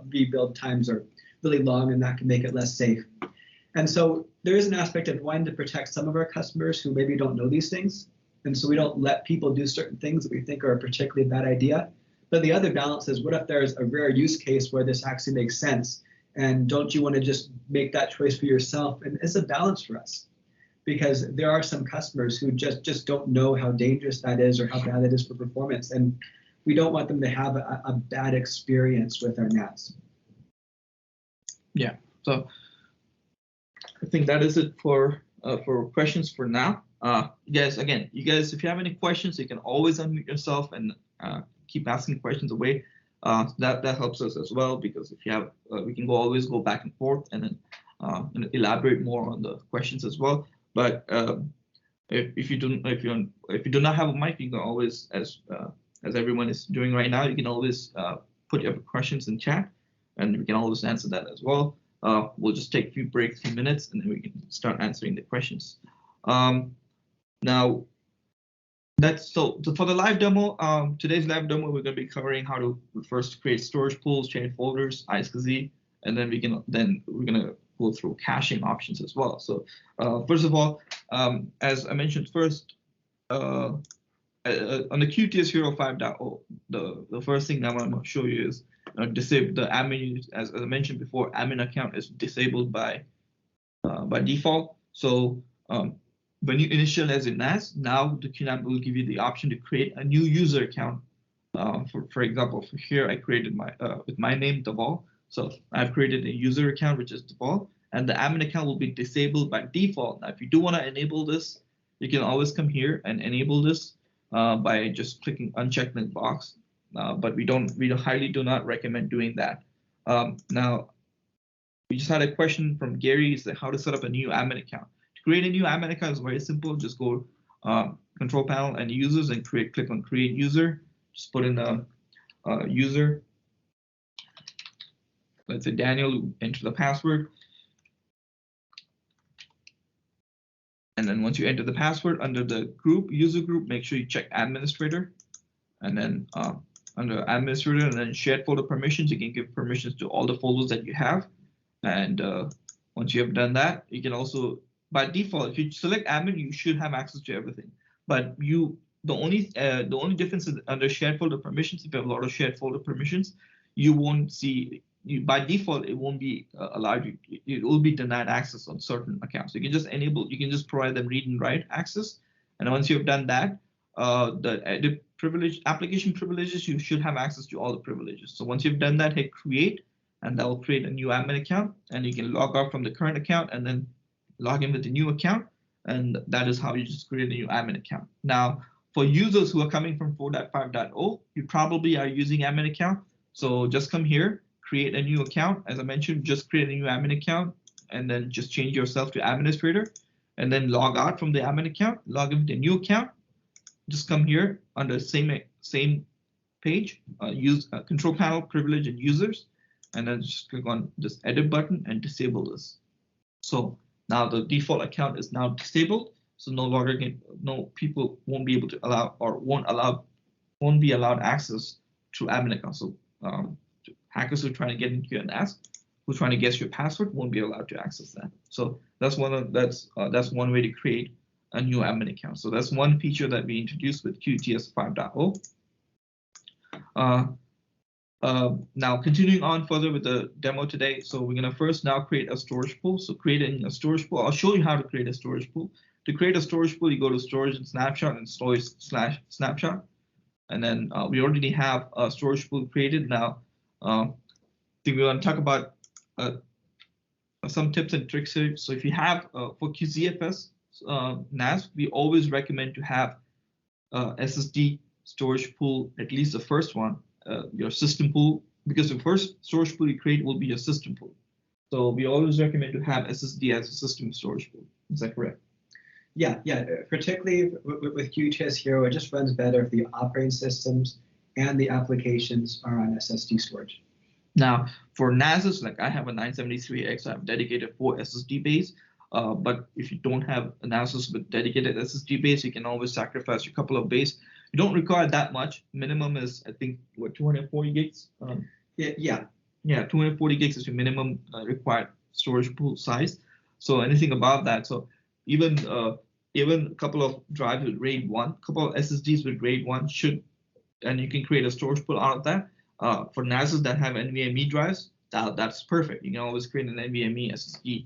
rebuild times are really long and that can make it less safe. And so there is an aspect of wanting to protect some of our customers who maybe don't know these things. And so we don't let people do certain things that we think are a particularly bad idea. But the other balance is, what if there's a rare use case where this actually makes sense? And don't you want to just make that choice for yourself? And it's a balance for us, because there are some customers who just don't know how dangerous that is or how bad it is for performance. And we don't want them to have a bad experience with our NAS. Yeah, so I think that is it for questions for now. Guys, again, if you have any questions, you can always unmute yourself and keep asking questions away. That helps us as well, because if you have, we can always go back and forth and then elaborate more on the questions as well. But if you do not have a mic, you can always, as everyone is doing right now, you can always put your questions in chat, and we can always answer that as well. We'll just take a few minutes, and then we can start answering the questions. Now, that's so for the live demo. Today's live demo, we're going to be covering how to first create storage pools, change folders, ISKZ, and then we're going to go through caching options as well. So first of all, as I mentioned first, on the QuTS Hero 5.0, the first thing I want to show you is disable the admin. As I mentioned before, admin account is disabled by default. So when you initialize a NAS, now the QNAP will give you the option to create a new user account. For example, for here I created my with my name Deval. So I've created a user account which is Deval, and the admin account will be disabled by default. Now, if you do want to enable this, you can always come here and enable this by just clicking uncheck the box. But we highly do not recommend doing that. Now, we just had a question from Gary, is how to set up a new admin account. To create a new admin account is very simple. Just go control panel and users and click on create user. Just put in a user. Let's say Daniel, enter the password. And then once you enter the password, under the user group, make sure you check administrator. And then under administrator and then shared folder permissions, you can give permissions to all the folders that you have. And once you have done that, you can also, by default, if you select admin, you should have access to everything. But the only difference is under shared folder permissions. If you have a lot of shared folder permissions, you won't see. By default, it won't be allowed. It will be denied access on certain accounts. You can just enable. You can just provide them read and write access. And once you have done that, the application privileges, you should have access to all the privileges. So once you've done that, hit create, and that will create a new admin account, and you can log out from the current account and then log in with the new account, and that is how you just create a new admin account. Now, for users who are coming from 4.5.0, you probably are using admin account, so just come here, create a new account. As I mentioned, just create a new admin account, and then just change yourself to administrator, and then log out from the admin account, log in with a new account. Just come here under same page, use control panel, privilege, and users, and then just click on this edit button and disable this. So now the default account is now disabled, so no longer people won't be able to allow or won't be allowed access to admin account. So hackers who are trying to get into your NAS, who's trying to guess your password, won't be allowed to access that. So that's one way to create a new admin account. So that's one feature that we introduced with QuTS 5.0. Now continuing on further with the demo today, so we're gonna first now create a storage pool. So creating a storage pool, I'll show you how to create a storage pool. To create a storage pool, you go to storage and snapshot and storage/snapshot, and then we already have a storage pool created. Now, I think we want to talk about some tips and tricks here. So if you have for ZFS NAS, we always recommend to have SSD storage pool, at least the first one, your system pool, because the first storage pool you create will be your system pool. So we always recommend to have SSD as a system storage pool. Is that correct? Yeah. Particularly with QuTS Hero, it just runs better if the operating systems and the applications are on SSD storage. Now, for NASs, like I have a 973X, I have dedicated 4 SSD bays. But if you don't have a NAS with dedicated SSD base, you can always sacrifice a couple of bays. You don't require that much. Minimum is, I think, what, 240 gigs? Yeah, 240 gigs is your minimum required storage pool size. So anything above that, so even a couple of drives with RAID 1, a couple of SSDs with RAID 1 should, and you can create a storage pool out of that. For NASs that have NVMe drives, that's perfect. You can always create an NVMe SSD.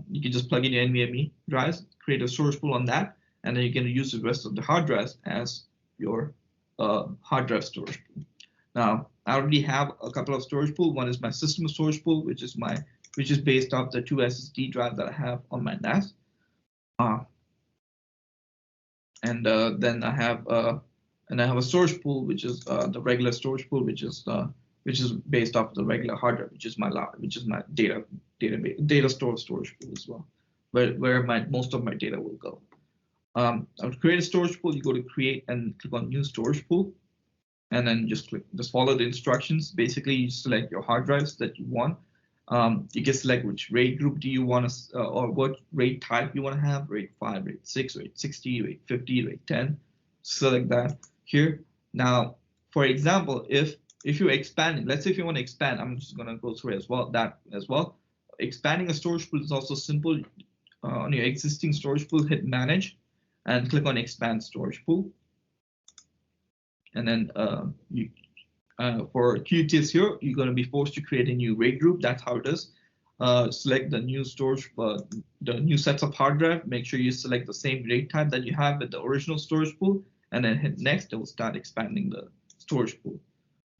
You can just plug in your NVMe drives, create a storage pool on that, and then you can use the rest of the hard drives as your hard drive storage pool. Now, I already have a couple of storage pools. One is my system storage pool, which is based off the 2 SSD drives that I have on my NAS. And then I have a storage pool, which is the regular storage pool, which is based off the regular hard drive, which is my data storage pool as well, where most of my data will go. I would create a storage pool. You go to create and click on new storage pool, and then just follow the instructions. Basically, you select your hard drives that you want. You can select which RAID group do you want to, or what RAID type you want to have, RAID 5, RAID 6, RAID 60, RAID 50, RAID 10. Select that here. Now, for example, if you're expanding, let's say if you want to expand, I'm just going to go through that as well. Expanding a storage pool is also simple. On your existing storage pool, hit Manage and click on Expand Storage Pool. And then for QuTS here, you're going to be forced to create a new RAID group. That's how it is. Select the new storage, the new sets of hard drive. Make sure you select the same RAID type that you have with the original storage pool, and then hit Next. It will start expanding the storage pool.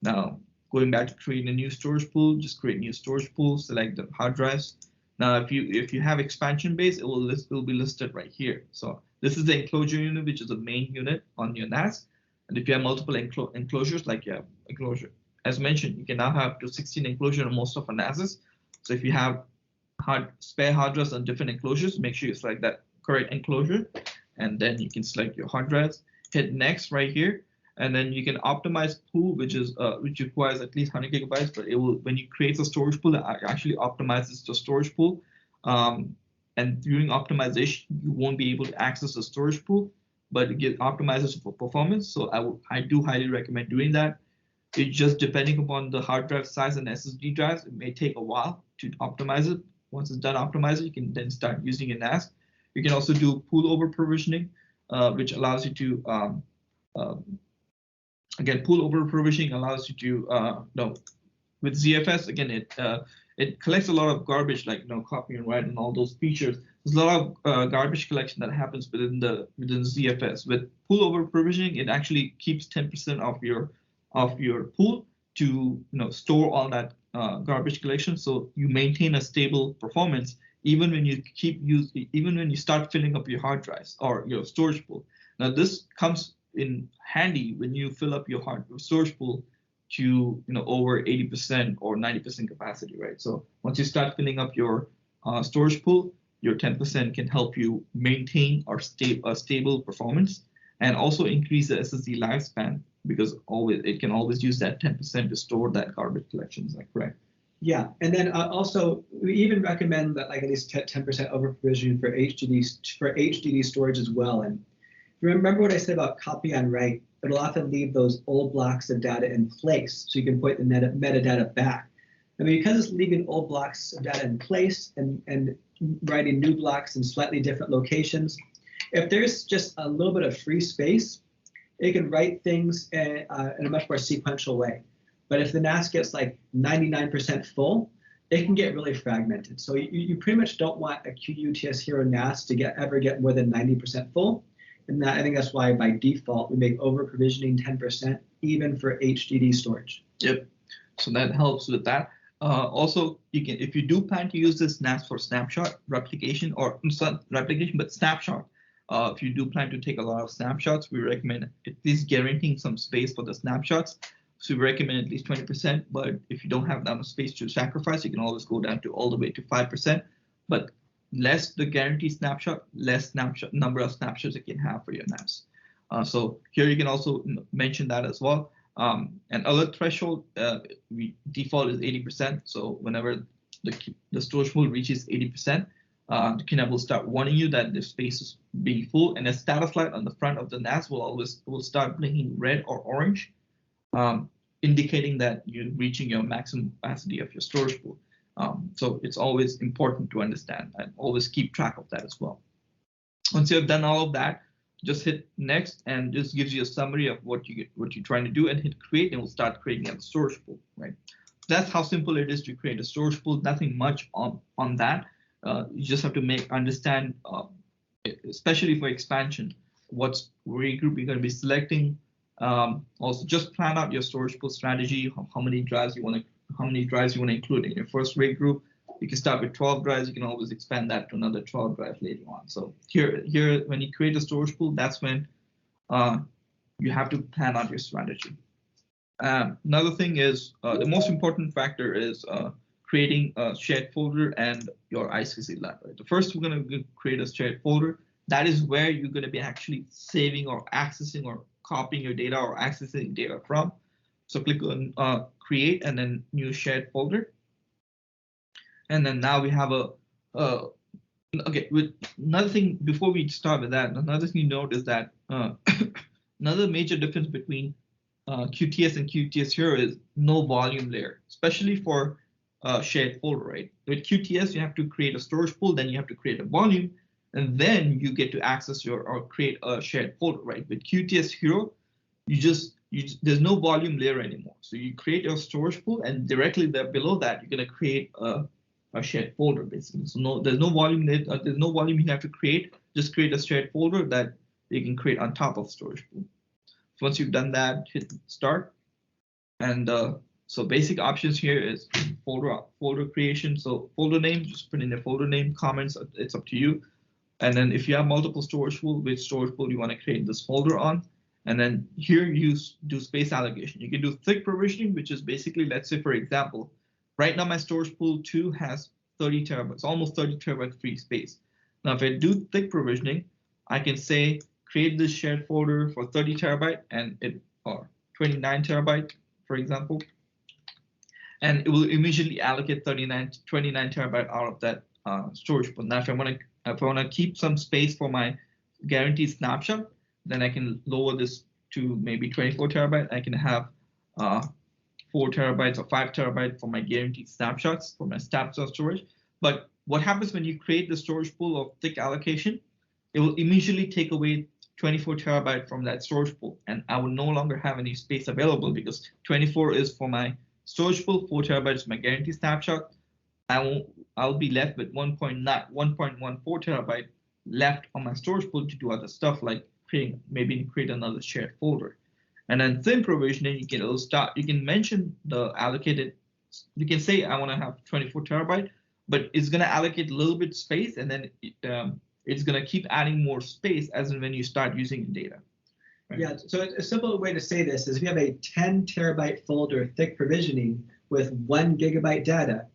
Now, going back to creating a new storage pool, just create new storage pool. Select the hard drives. Now, if you have expansion base, it will be listed right here. So this is the enclosure unit, which is the main unit on your NAS. And if you have multiple enclosures, like you have enclosure, as mentioned, you can now have up to 16 enclosures on most of our NASs. So if you have spare hard drives on different enclosures, make sure you select that correct enclosure, and then you can select your hard drives. Hit Next right here, and then you can optimize pool, which requires at least 100 gigabytes. But it will, when you create a storage pool, it actually optimizes the storage pool. And during optimization, you won't be able to access the storage pool, but it optimizes for performance. So I do highly recommend doing that. It's just depending upon the hard drive size and SSD drives, it may take a while to optimize it. Once it's done optimizing, you can then start using your NAS. You can also do pool over provisioning, which allows you to, again, pool over provisioning allows you to, with ZFS, again, it collects a lot of garbage, like copy and write and all those features. There's a lot of garbage collection that happens within ZFS. With pool over provisioning, it actually keeps 10% of your pool to store all that garbage collection, so you maintain a stable performance even when you start filling up your hard drives or your storage pool. Now this comes in handy when you fill up your storage pool to over 80% or 90% capacity, right? So once you start filling up your storage pool, your 10% can help you maintain a stable performance, and also increase the SSD lifespan, because it can always use that 10% to store that garbage collection. Is that correct? Yeah, and then also we even recommend that like at least 10% over provisioning for HDD storage as well. And remember what I said about copy on write? It'll often leave those old blocks of data in place, so you can put the metadata back. And because it's leaving old blocks of data in place and writing new blocks in slightly different locations, if there's just a little bit of free space, it can write things in a much more sequential way. But if the NAS gets like 99% full, it can get really fragmented. So you pretty much don't want a QuTS Hero NAS to ever get more than 90% full. And I think that's why by default we make over provisioning 10% even for HDD storage. Yep. So that helps with that. Also, if you do plan to use this NAS for snapshot replication, or not replication but snapshot, if you do plan to take a lot of snapshots, we recommend at least guaranteeing some space for the snapshots. So we recommend at least 20%, but if you don't have that much space to sacrifice, you can always go down to all the way to 5%. But less the guaranteed snapshot, less number of snapshots you can have for your NAS. So here you can also mention that as well. And alert threshold, default is 80%. So whenever the storage pool reaches 80%, the QNAP will start warning you that the space is being full, and a status light on the front of the NAS will start blinking red or orange, indicating that you're reaching your maximum capacity of your storage pool. So it's always important to understand and always keep track of that as well. Once you have done all of that, just hit next, and this gives you a summary of what you're trying to do, and hit create, and it will start creating a storage pool, right? That's how simple it is to create a storage pool. Nothing much on that. You just have to understand, especially for expansion, what RAID group you're going to be selecting. Also, just plan out your storage pool strategy. How many drives you want to include in your first RAID group. You can start with 12 drives. You can always expand that to another 12 drives later on. So here, when you create a storage pool, that's when you have to plan out your strategy. Another thing is the most important factor is creating a shared folder and your I2C lab. Right? The first, we're going to create a shared folder. That is where you're going to be actually saving or accessing or copying your data or accessing data from. So click on create and then new shared folder. And then now we have okay, with another thing before we start with that, another thing you note is that another major difference between QuTS and QuTS here is no volume layer, especially for shared folder, right? With QuTS, you have to create a storage pool, then you have to create a volume, and then you get to access or create a shared folder, right? With QuTS Hero, there's no volume layer anymore. So you create your storage pool, and directly there below that, you're going to create a shared folder, basically. So there's no volume you have to create. Just create a shared folder that you can create on top of storage pool. So once you've done that, hit start. And so basic options here is folder creation. So folder name, just put in the folder name. Comments, it's up to you. And then if you have multiple storage pool, which storage pool you want to create this folder on. And then here you do space allocation. You can do thick provisioning, which is basically, let's say, for example, right now my storage pool 2 has 30 terabytes, almost 30 terabyte free space. Now, if I do thick provisioning, I can say create this shared folder for 30 terabyte or 29 terabyte, for example, and it will immediately allocate 29 terabyte out of that storage pool. Now, if I want to keep some space for my guaranteed snapshot, then I can lower this to maybe 24 terabyte. I can have 4 terabytes or 5 terabytes for my guaranteed snapshots for my snapshot storage. But what happens when you create the storage pool of thick allocation? It will immediately take away 24 terabyte from that storage pool, and I will no longer have any space available because 24 is for my storage pool, 4 terabytes is my guaranteed snapshot. I'll be left with 1.14 terabyte left on my storage pool to do other stuff like create another shared folder. And then thin provisioning, you can mention the allocated, you can say I want to have 24 terabyte, but it's going to allocate a little bit space, and then it's going to keep adding more space as and when you start using the data. Right? Yeah, so a simple way to say this is if you have a 10 terabyte folder thick provisioning with 1 gigabyte data,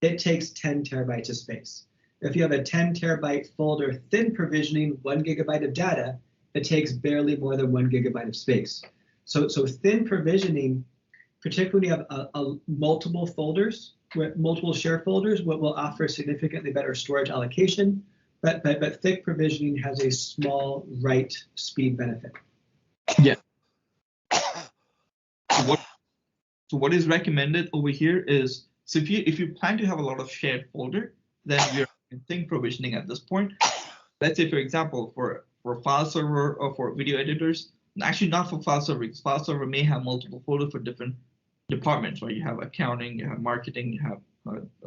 it takes 10 terabytes of space. If you have a 10 terabyte folder thin provisioning, 1 gigabyte of data, it takes barely more than 1 gigabyte of space. So thin provisioning, particularly when you have multiple folders, multiple share folders, will offer significantly better storage allocation, but thick provisioning has a small write speed benefit. Yeah. So what is recommended over here is, so if you plan to have a lot of shared folder, then you're in thin provisioning at this point. Let's say, for example, for file server or for video editors, actually not for file server, because file server may have multiple folders for different departments, right? You have accounting, you have marketing, you have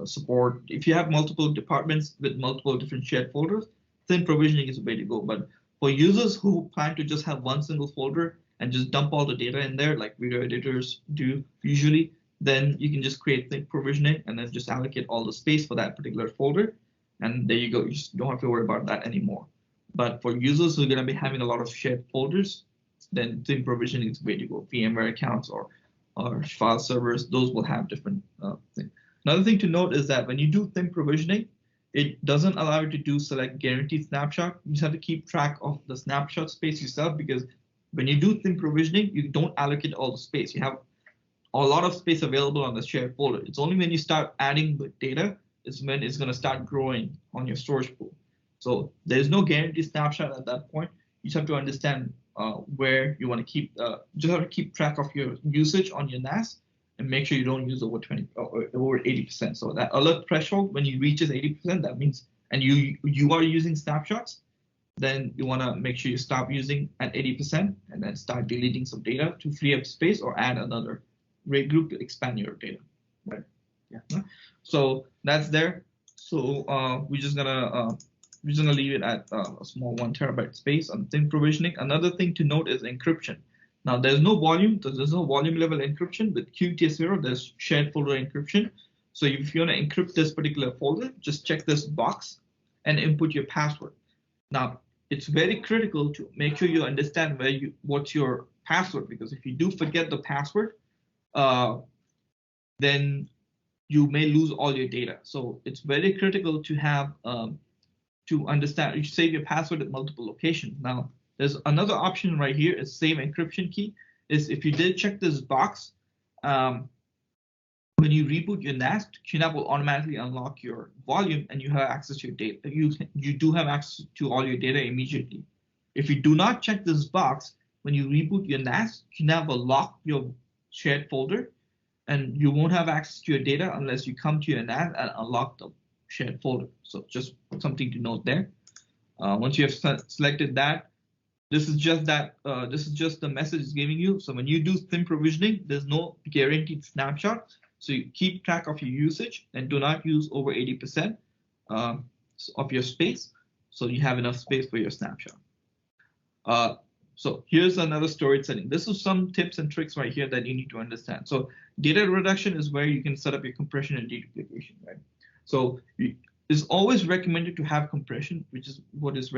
support. If you have multiple departments with multiple different shared folders, thin provisioning is the way to go. But for users who plan to just have one single folder and just dump all the data in there, like video editors do usually, then you can just create thin provisioning and then just allocate all the space for that particular folder. And there you go. You just don't have to worry about that anymore. But for users who are going to be having a lot of shared folders, then thin provisioning is the way to go. VMware accounts or file servers, those will have different things. Another thing to note is that when you do thin provisioning, it doesn't allow you to do select guaranteed snapshot. You just have to keep track of the snapshot space yourself, because when you do thin provisioning, you don't allocate all the space. You have a lot of space available on the shared folder. It's only when you start adding the data is when it's going to start growing on your storage pool. So there's no guaranteed snapshot at that point. You just have to understand where you want to keep. Just have to keep track of your usage on your NAS and make sure you don't use over 20 or over 80%. So that alert threshold, when you reaches 80%, that means, and you are using snapshots, then you want to make sure you stop using at 80% and then start deleting some data to free up space or add another RAID group to expand your data. Right? Yeah. So that's there. So we're just gonna leave it at a small 1 terabyte space on thin provisioning. Another thing to note is encryption. Now there's no volume level encryption. With QuTS 0, there's shared folder encryption. So if you want to encrypt this particular folder, just check this box and input your password. Now it's very critical to make sure you understand what's your password, because if you do forget the password, then you may lose all your data. So it's very critical to have to understand. You should save your password at multiple locations. Now there's another option right here, is save encryption key. Is if you did check this box, when you reboot your NAS, QNAP will automatically unlock your volume and you have access to your data. You do have access to all your data immediately. If you do not check this box, when you reboot your NAS, QNAP will lock your shared folder and you won't have access to your data unless you come to your NAS and unlock the shared folder. So just something to note there. Once you have selected that, this is just the message it's giving you. So when you do thin provisioning, there's no guaranteed snapshot. So you keep track of your usage and do not use over 80% of your space, so you have enough space for your snapshot. So here's another storage setting. This is some tips and tricks right here that you need to understand. So data reduction is where you can set up your compression and deduplication, right? So it's always recommended to have compression, which is what is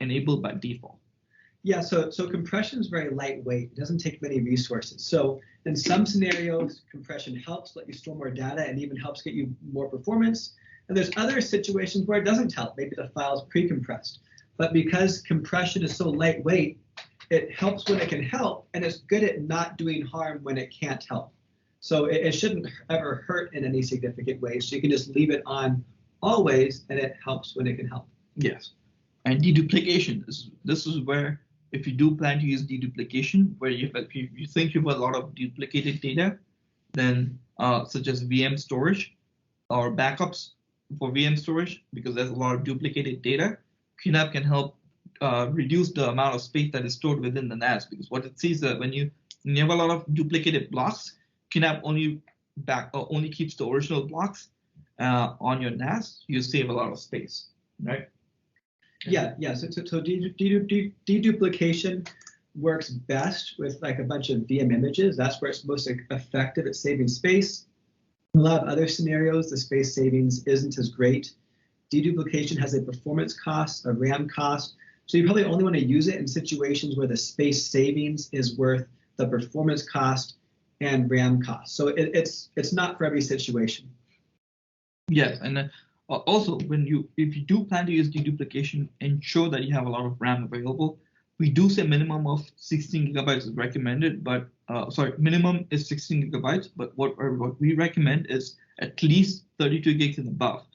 enabled by default. Yeah, so compression is very lightweight. It doesn't take many resources. So in some scenarios, compression helps let you store more data and even helps get you more performance. And there's other situations where it doesn't help. Maybe the file's pre-compressed. But because compression is so lightweight, it helps when it can help, and it's good at not doing harm when it can't help. So it shouldn't ever hurt in any significant way. So you can just leave it on always, and it helps when it can help. Yes. And deduplication, this is where, if you do plan to use deduplication, where you think you have a lot of duplicated data, then such as VM storage or backups for VM storage, because there's a lot of duplicated data, QNAP can help reduce the amount of space that is stored within the NAS, because what it sees that when you have a lot of duplicated blocks, QNAP only keeps the original blocks on your NAS. You save a lot of space, right? Yeah. So deduplication works best with like a bunch of VM images. That's where it's most effective at saving space. In a lot of other scenarios, the space savings isn't as great. Deduplication has a performance cost, a RAM cost. So you probably only want to use it in situations where the space savings is worth the performance cost and RAM cost. So it's not for every situation. Yes, and also if you do plan to use deduplication, ensure that you have a lot of RAM available. We do say minimum of 16 gigabytes is recommended, but minimum is 16 gigabytes. But what we recommend is at least 32 gigs and above.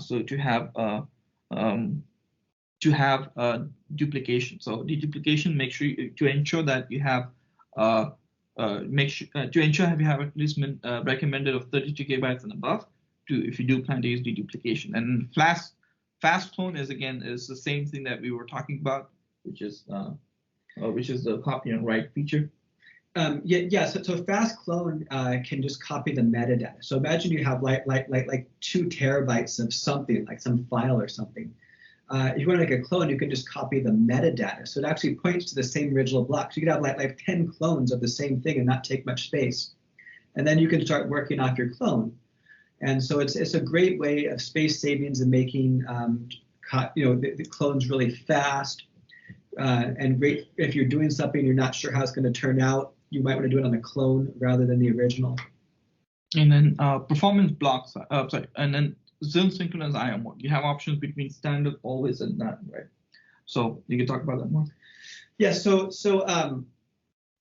So to have duplication. So deduplication, make sure to ensure that you have you have at least recommended of 32 gigabytes and above if you do plan to use deduplication. And fast clone is the same thing that we were talking about, which is the copy and write feature. So fast clone can just copy the metadata. So imagine you have like 2 terabytes of something, like some file or something. If you want to make a clone, you can just copy the metadata. So it actually points to the same original block. So you could have like 10 clones of the same thing and not take much space. And then you can start working off your clone. And so it's a great way of space savings and making the clones really fast. And great if you're doing something you're not sure how it's going to turn out, you might want to do it on the clone rather than the original. And then performance blocks, and then zone synchronous IO mode. You have options between standard, always, and none, right? So you can talk about that more. Yeah. So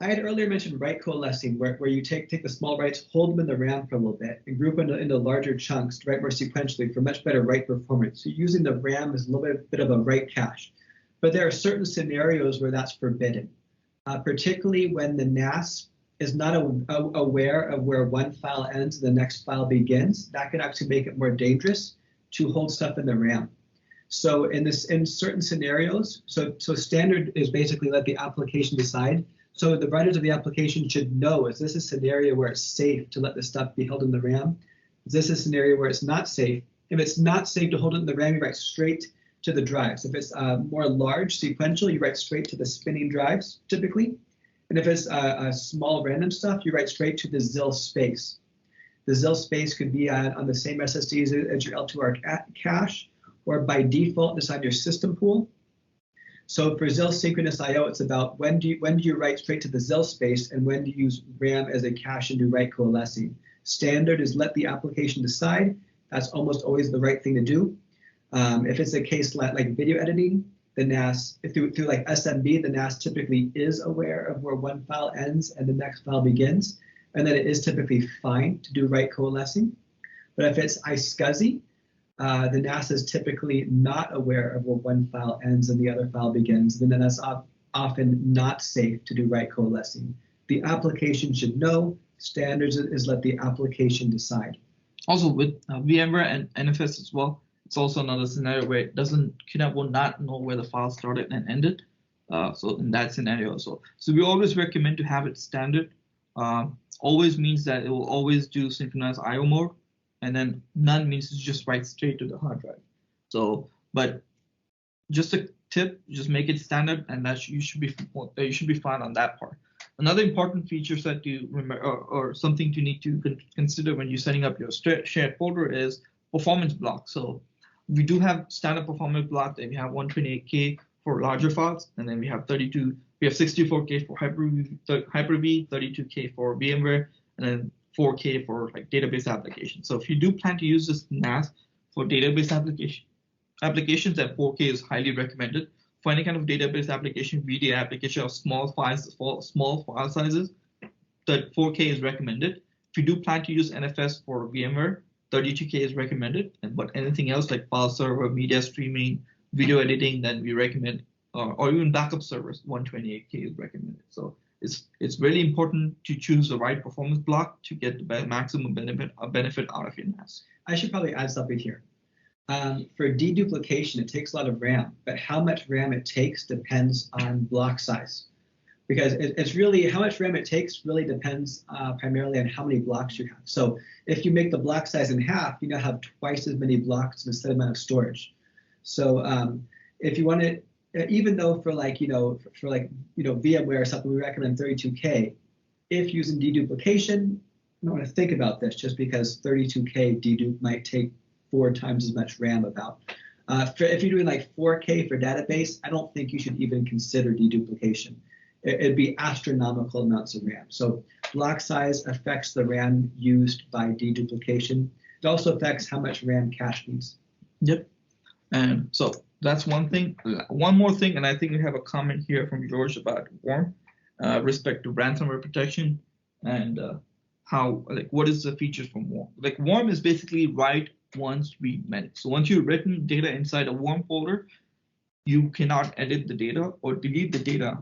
I had earlier mentioned write coalescing, where you take the small writes, hold them in the RAM for a little bit, and group them into larger chunks to write more sequentially for much better write performance. So using the RAM is a little bit of a write cache. But there are certain scenarios where that's forbidden, particularly when the NAS is not aware of where one file ends and the next file begins. That could actually make it more dangerous to hold stuff in the RAM. So in certain scenarios, so standard is basically let the application decide. So the writers of the application should know, is this a scenario where it's safe to let the stuff be held in the RAM? Is this a scenario where it's not safe? If it's not safe to hold it in the RAM, you write straight to the drives. If it's more large, sequential, you write straight to the spinning drives, typically. And if it's small random stuff, you write straight to the ZIL space. The ZIL space could be on the same SSD as your L2R cache, or by default, it's on your system pool. So for ZIL synchronous I/O, it's about when do you write straight to the ZIL space, and when do you use RAM as a cache and do write coalescing. Standard is let the application decide. That's almost always the right thing to do. If it's a case like video editing, the NAS, if through like SMB, the NAS typically is aware of where one file ends and the next file begins, and then it is typically fine to do write coalescing. But if it's iSCSI, the NAS is typically not aware of where one file ends and the other file begins, and then that's often not safe to do write coalescing. The application should know. Standards is let the application decide. Also with VMware and NFS as well, it's also another scenario where it QNAP will not know where the file started and ended. So in that scenario also. So we always recommend to have it standard. Always means that it will always do synchronized I/O mode, and then none means it's just write straight to the hard drive. So, but just a tip, just make it standard, and that you should be fine on that part. Another important feature that you remember, or something you need to consider when you're setting up your shared folder is performance block. So we do have standard performance block that we have 128K for larger files, and then we have 64K for Hyper-V, 32K for VMware, and then 4K for like database applications. So if you do plan to use this NAS for database applications, then 4K is highly recommended. For any kind of database application, media application of small file sizes, that 4K is recommended. If you do plan to use NFS for VMware, 32K is recommended. But anything else like file server, media streaming, video editing, then we recommend, or even backup servers, 128K is recommended. So it's really important to choose the right performance block to get the maximum benefit out of your NAS. I should probably add something here. For deduplication, it takes a lot of RAM, but how much RAM it takes depends on block size. Because it's really, how much RAM it takes really depends primarily on how many blocks you have. So if you make the block size in half, you now have twice as many blocks in the same amount of storage. So if you want to, even though for VMware or something, we recommend 32K. If using deduplication, you want to think about this, just because 32K dedupe might take 4 times as much RAM about. If you're doing like 4K for database, I don't think you should even consider deduplication. It'd be astronomical amounts of RAM. So block size affects the RAM used by deduplication. It also affects how much RAM cache needs. Yep. And so that's one thing. One more thing, and I think we have a comment here from George about WARM, respect to ransomware protection, and what is the features from WARM. Like WARM is basically write once, read many. So once you've written data inside a WARM folder, you cannot edit the data or delete the data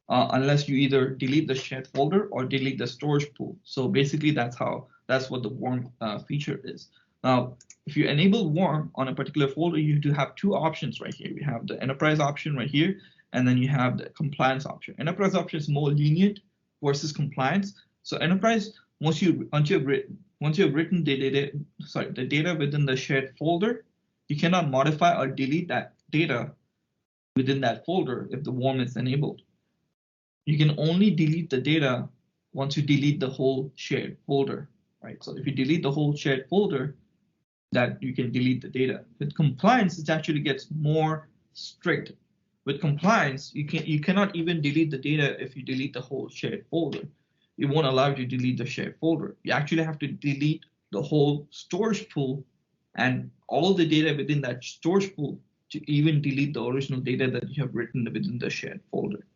unless you either delete the shared folder or delete the storage pool. So basically that's what the WARM feature is. Now, if you enable WARM on a particular folder, you do have 2 options right here. You have the enterprise option right here, and then you have the compliance option. Enterprise option is more lenient versus compliance. So enterprise, once you've written the data within the shared folder, you cannot modify or delete that data within that folder if the WARM is enabled. You can only delete the data once you delete the whole shared folder, right? So if you delete the whole shared folder, that you can delete the data. With compliance, it actually gets more strict. With compliance, you cannot even delete the data if you delete the whole shared folder. It won't allow you to delete the shared folder. You actually have to delete the whole storage pool and all the data within that storage pool to even delete the original data that you have written within the shared folder.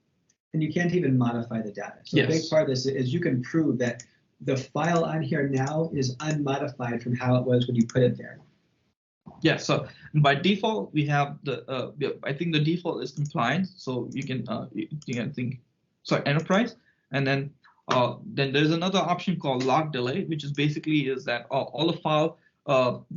And you can't even modify the data. So Yes. a big part of this is you can prove that the file on here now is unmodified from how it was when you put it there. Yeah, so by default we have the I think the default is compliance, so you can think sorry enterprise, and then there's another option called log delay, which is basically is that all the file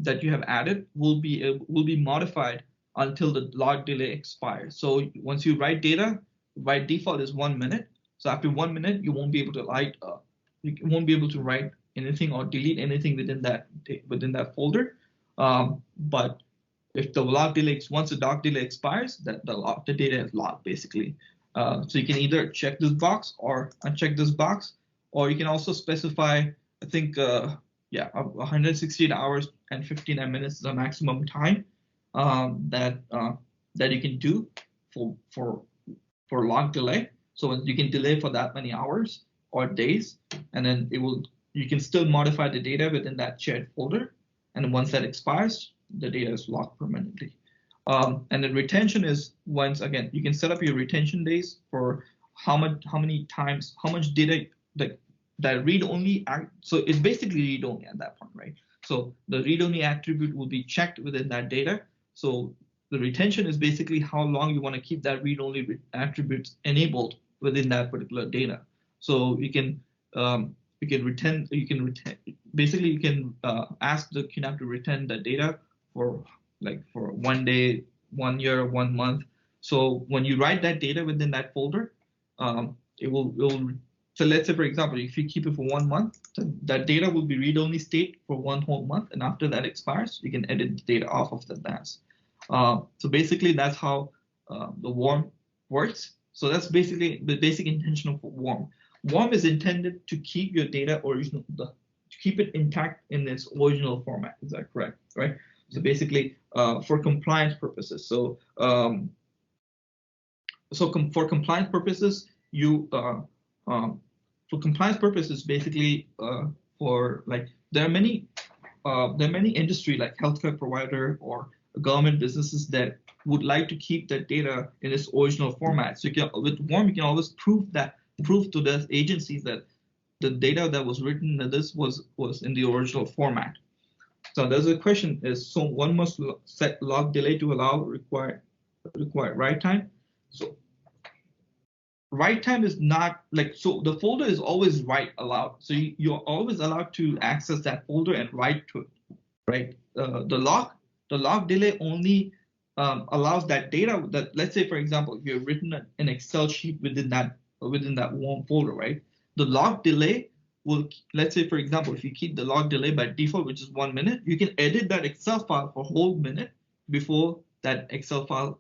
that you have added will be modified until the log delay expires. So once you write data, by default is 1 minute. So after 1 minute, you won't be able to write anything or delete anything within that folder. But if the log delay, once the log delay expires, that the data is logged basically. So you can either check this box or uncheck this box, or you can also specify, I think, 168 hours and 59 minutes is the maximum time that you can do for log delay. So you can delay for that many hours or days, and then you can still modify the data within that shared folder. And once that expires, the data is locked permanently. And then retention is once again, you can set up your retention days for how much data that read only. So it's basically read only at that point, right? So the read only attribute will be checked within that data. So the retention is basically how long you want to keep that read only attributes enabled within that particular data. So you can basically you can ask the QNAP to retain the data for 1 day, 1 year, 1 month. So when you write that data within that folder, it will so let's say, for example, if you keep it for 1 month, that data will be read-only state for 1 whole month, and after that expires, you can edit the data off of the NAS. So basically, that's how the worm works. So that's basically the basic intention of worm. Worm is intended to keep your data to keep it intact in its original format. Is that correct? Right. So basically, for compliance purposes. So for compliance purposes, basically there are many industry like healthcare provider or government businesses that would like to keep that data in its original format. So with worm, you can always prove to the agencies that the data that was written in this was in the original format. So there's a question is, so one must set log delay to allow required write time. So write time is not so the folder is always write allowed. So you're always allowed to access that folder and write to it, right? The log delay only allows that data that, let's say, for example, if you've written an Excel sheet within that worm folder, right? The log delay will, let's say, for example, if you keep the log delay by default, which is 1 minute, you can edit that Excel file for a whole minute before that Excel file,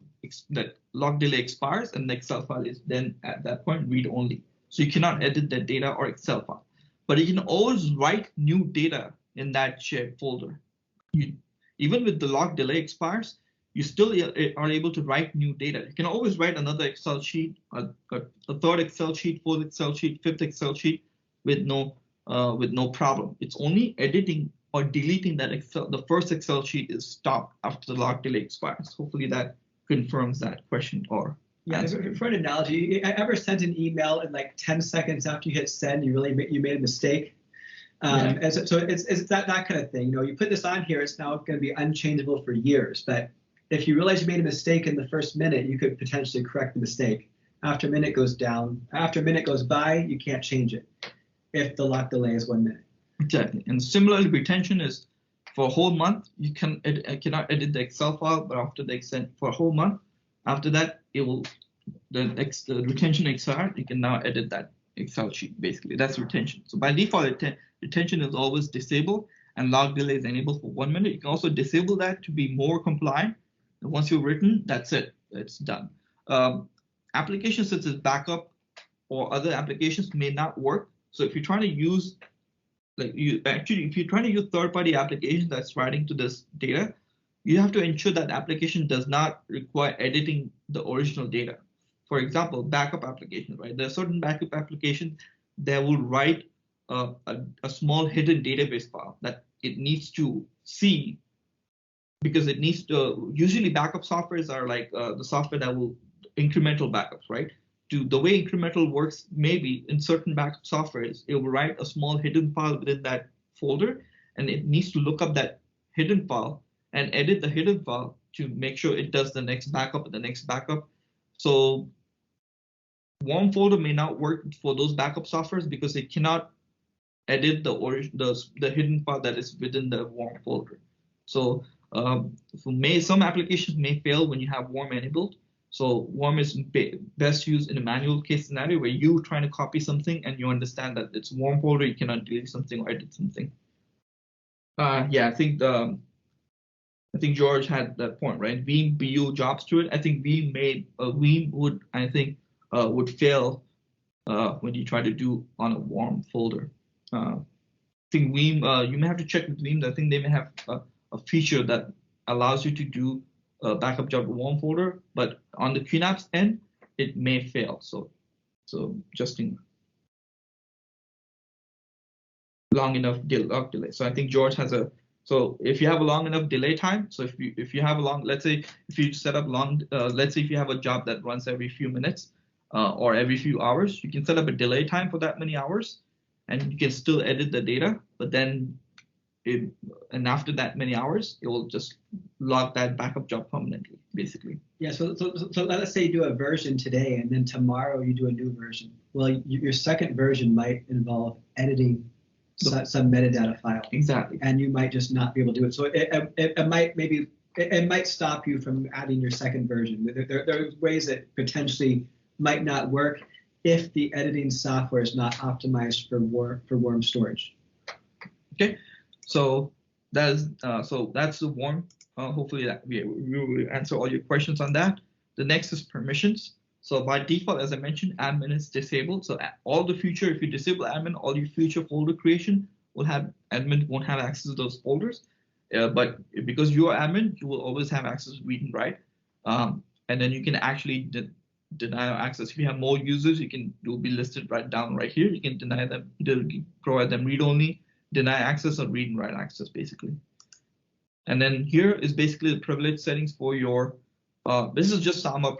that log delay expires, and the Excel file is then at that point read only. So you cannot edit that data or Excel file, but you can always write new data in that shared folder. Even with the log delay expires, you still are able to write new data. You can always write another Excel sheet, a third Excel sheet, fourth Excel sheet, fifth Excel sheet with no problem. It's only editing or deleting that the first Excel sheet is stopped after the log delay expires. Hopefully that confirms that question or answer. For an analogy, I ever sent an email and like 10 seconds after you hit send, you made a mistake. And so it's that kind of thing. You put this on here, it's now going to be unchangeable for years. But if you realize you made a mistake in the first minute, you could potentially correct the mistake. After a minute goes by, you can't change it if the log delay is 1 minute. Exactly. And similarly, retention is for a whole month. You cannot edit the Excel file, but after the for a whole month, after that, the retention expired. You can now edit that Excel sheet. Basically, that's retention. So by default, retention is always disabled, and log delay is enabled for 1 minute. You can also disable that to be more compliant. And once you've written, that's it. It's done. Applications such as backup or other applications may not work. So if you're trying to use, if you're trying to use third-party applications that's writing to this data, you have to ensure that application does not require editing the original data. For example, backup applications, right? There are certain backup applications that will write a small hidden database file that it needs to see, because it needs to, usually backup softwares are like the software that will incremental backups, right? the way incremental works, maybe in certain backup softwares, it will write a small hidden file within that folder, and it needs to look up that hidden file and edit the hidden file to make sure it does the next backup and the next backup. So warm folder may not work for those backup softwares because it cannot edit the hidden file that is within the warm folder. So some applications may fail when you have warm enabled. So warm is best used in a manual case scenario where you're trying to copy something and you understand that it's warm folder, you cannot delete something or edit something. Yeah, I think George had that point, right? Veeam BU jobs to it. I think Veeam would fail when you try to do on a warm folder. I think Veeam, you may have to check with Veeam. I think they may have a feature that allows you to do a backup job to warm folder, but on the QNAP's end, it may fail. So just in long enough delay. So I think George has so if you have a long enough delay time, so if you have a long, let's say if you set up long, let's say if you have a job that runs every few minutes or every few hours, you can set up a delay time for that many hours, and you can still edit the data, but then and after that many hours, it will just log that backup job permanently, basically. Yeah. So let's say you do a version today, and then tomorrow you do a new version. Well, your second version might involve editing some metadata file. Exactly. And you might just not be able to do it. So it might stop you from adding your second version. There are ways that potentially might not work if the editing software is not optimized for warm storage. Okay. So that's the warm. Hopefully that we will answer all your questions on that. The next is permissions. So by default, as I mentioned, admin is disabled. So all the future, if you disable admin, all your future folder creation will have admin won't have access to those folders. But because you are admin, you will always have access to read and write. And then you can actually deny access. If you have more users, you'll be listed down right here. You can deny them, either provide them read only, deny access, or read and write access, basically. And then here is basically the privilege settings for your. This is just Samba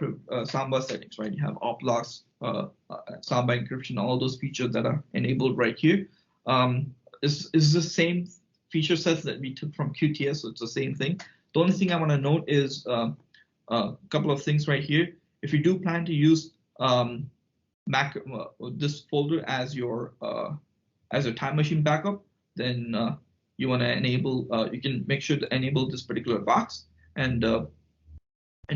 settings, right? You have op locks, Samba encryption, all those features that are enabled right here. Is the same feature sets that we took from QuTS, so it's the same thing. The only thing I want to note is a couple of things right here. If you do plan to use this folder as your time machine backup, then you want to enable. You can make sure to enable this particular box, and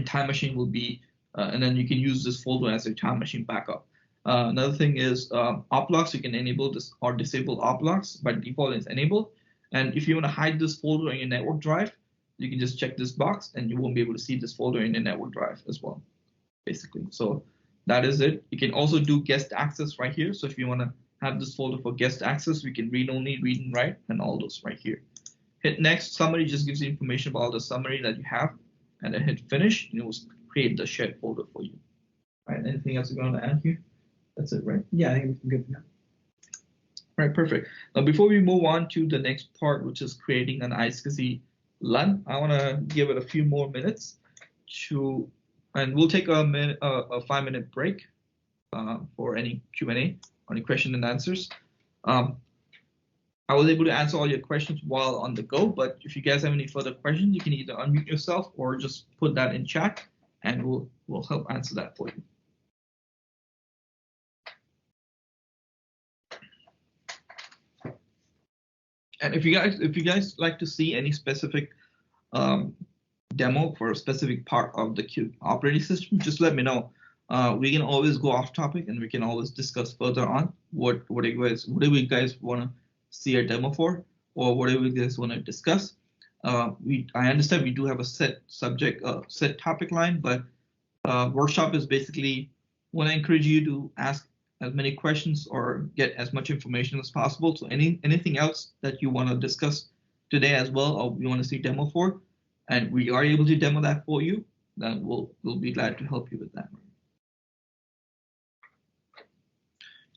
time machine will be, and then you can use this folder as a time machine backup. Another thing is op locks. You can enable this or disable op locks. By default, it's enabled. And if you want to hide this folder in your network drive, you can just check this box, and you won't be able to see this folder in your network drive as well, basically. So that is it. You can also do guest access right here. So if you want to have this folder for guest access, we can read only, read and write, and all those right here. Hit next. Summary just gives you information about the summary that you have, and then hit finish, and it will create the shared folder for you. All right. Anything else you want to add here? That's it, right? Yeah, I think I'm good now. All right, perfect. Now, before we move on to the next part, which is creating an iSCSI LUN, I want to give it a few more minutes and we'll take a 5-minute break for any Q&A, any question and answers. I was able to answer all your questions while on the go, but if you guys have any further questions, you can either unmute yourself or just put that in chat, and we'll help answer that for you. And if you guys like to see any specific demo for a specific part of the Q operating system, just let me know. We can always go off topic, and we can always discuss further on whatever you guys want to see a demo for, or whatever you guys want to discuss. I understand we do have a set topic line, but workshop is basically want to encourage you to ask as many questions or get as much information as possible. So anything else that you want to discuss today as well, or you want to see demo for, and we are able to demo that for you, then we'll be glad to help you with that.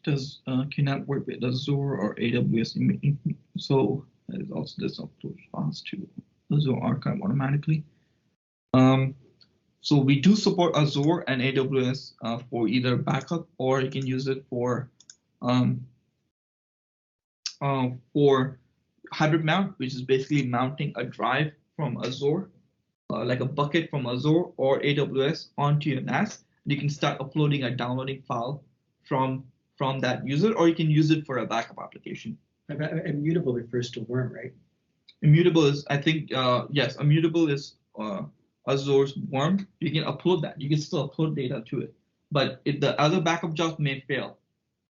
Does QNAP work with Azure or AWS? So that is also this response to Azure archive automatically. So we do support Azure and AWS for either backup, or you can use it for hybrid mount, which is basically mounting a drive from Azure, like a bucket from Azure or AWS onto your NAS. You can start uploading or downloading file from that user, or you can use it for a backup application. Immutable refers to worm, right? Immutable is, I think, yes, immutable is Azure's worm. You can upload that. You can still upload data to it, but if the other backup jobs may fail,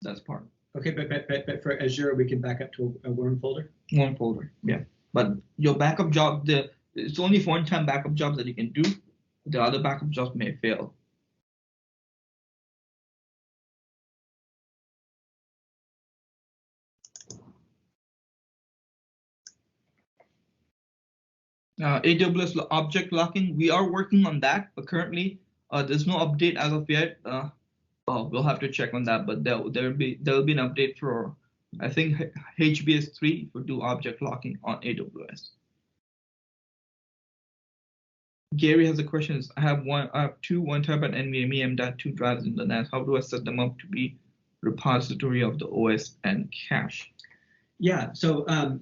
that's part. Okay, but for Azure, we can back up to a worm folder? Worm folder, yeah. But your backup job, it's only one-time backup jobs that you can do. The other backup jobs may fail. AWS object locking, we are working on that, but currently there's no update as of yet. We'll have to check on that, but there'll be an update for, I think, HBS 3 for do object locking on AWS. Gary has a question. I have two 1 TB NVMe M.2 drives in the NAS. How do I set them up to be repository of the OS and cache? Yeah, so an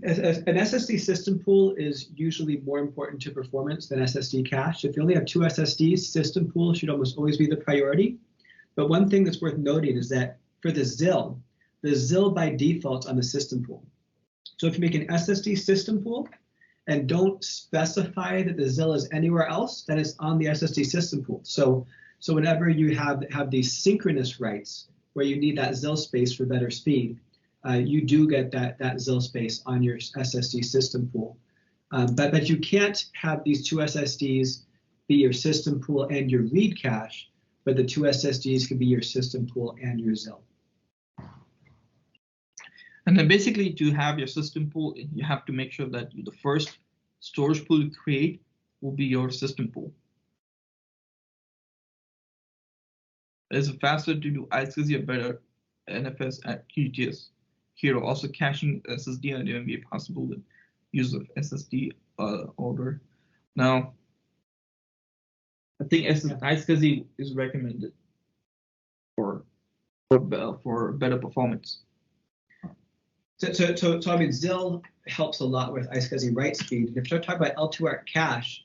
SSD system pool is usually more important to performance than SSD cache. So if you only have 2 SSDs, system pool should almost always be the priority. But one thing that's worth noting is that for the ZIL by default on the system pool. So if you make an SSD system pool and don't specify that the ZIL is anywhere else, then it's on the SSD system pool. So whenever you have these synchronous writes where you need that ZIL space for better speed, you do get that ZIL space on your SSD system pool. But you can't have these 2 SSDs be your system pool and your read cache, but the 2 SSDs can be your system pool and your ZIL. And then basically to have your system pool, you have to make sure that the first storage pool you create will be your system pool. It's faster to do iSCSI or better NFS at QuTS. Here also caching SSD and DMV possible with use of SSD order. Now, I think iSCSI is recommended for better performance. So I mean, ZIL helps a lot with iSCSI write speed. And if you're talking about L2ARC cache,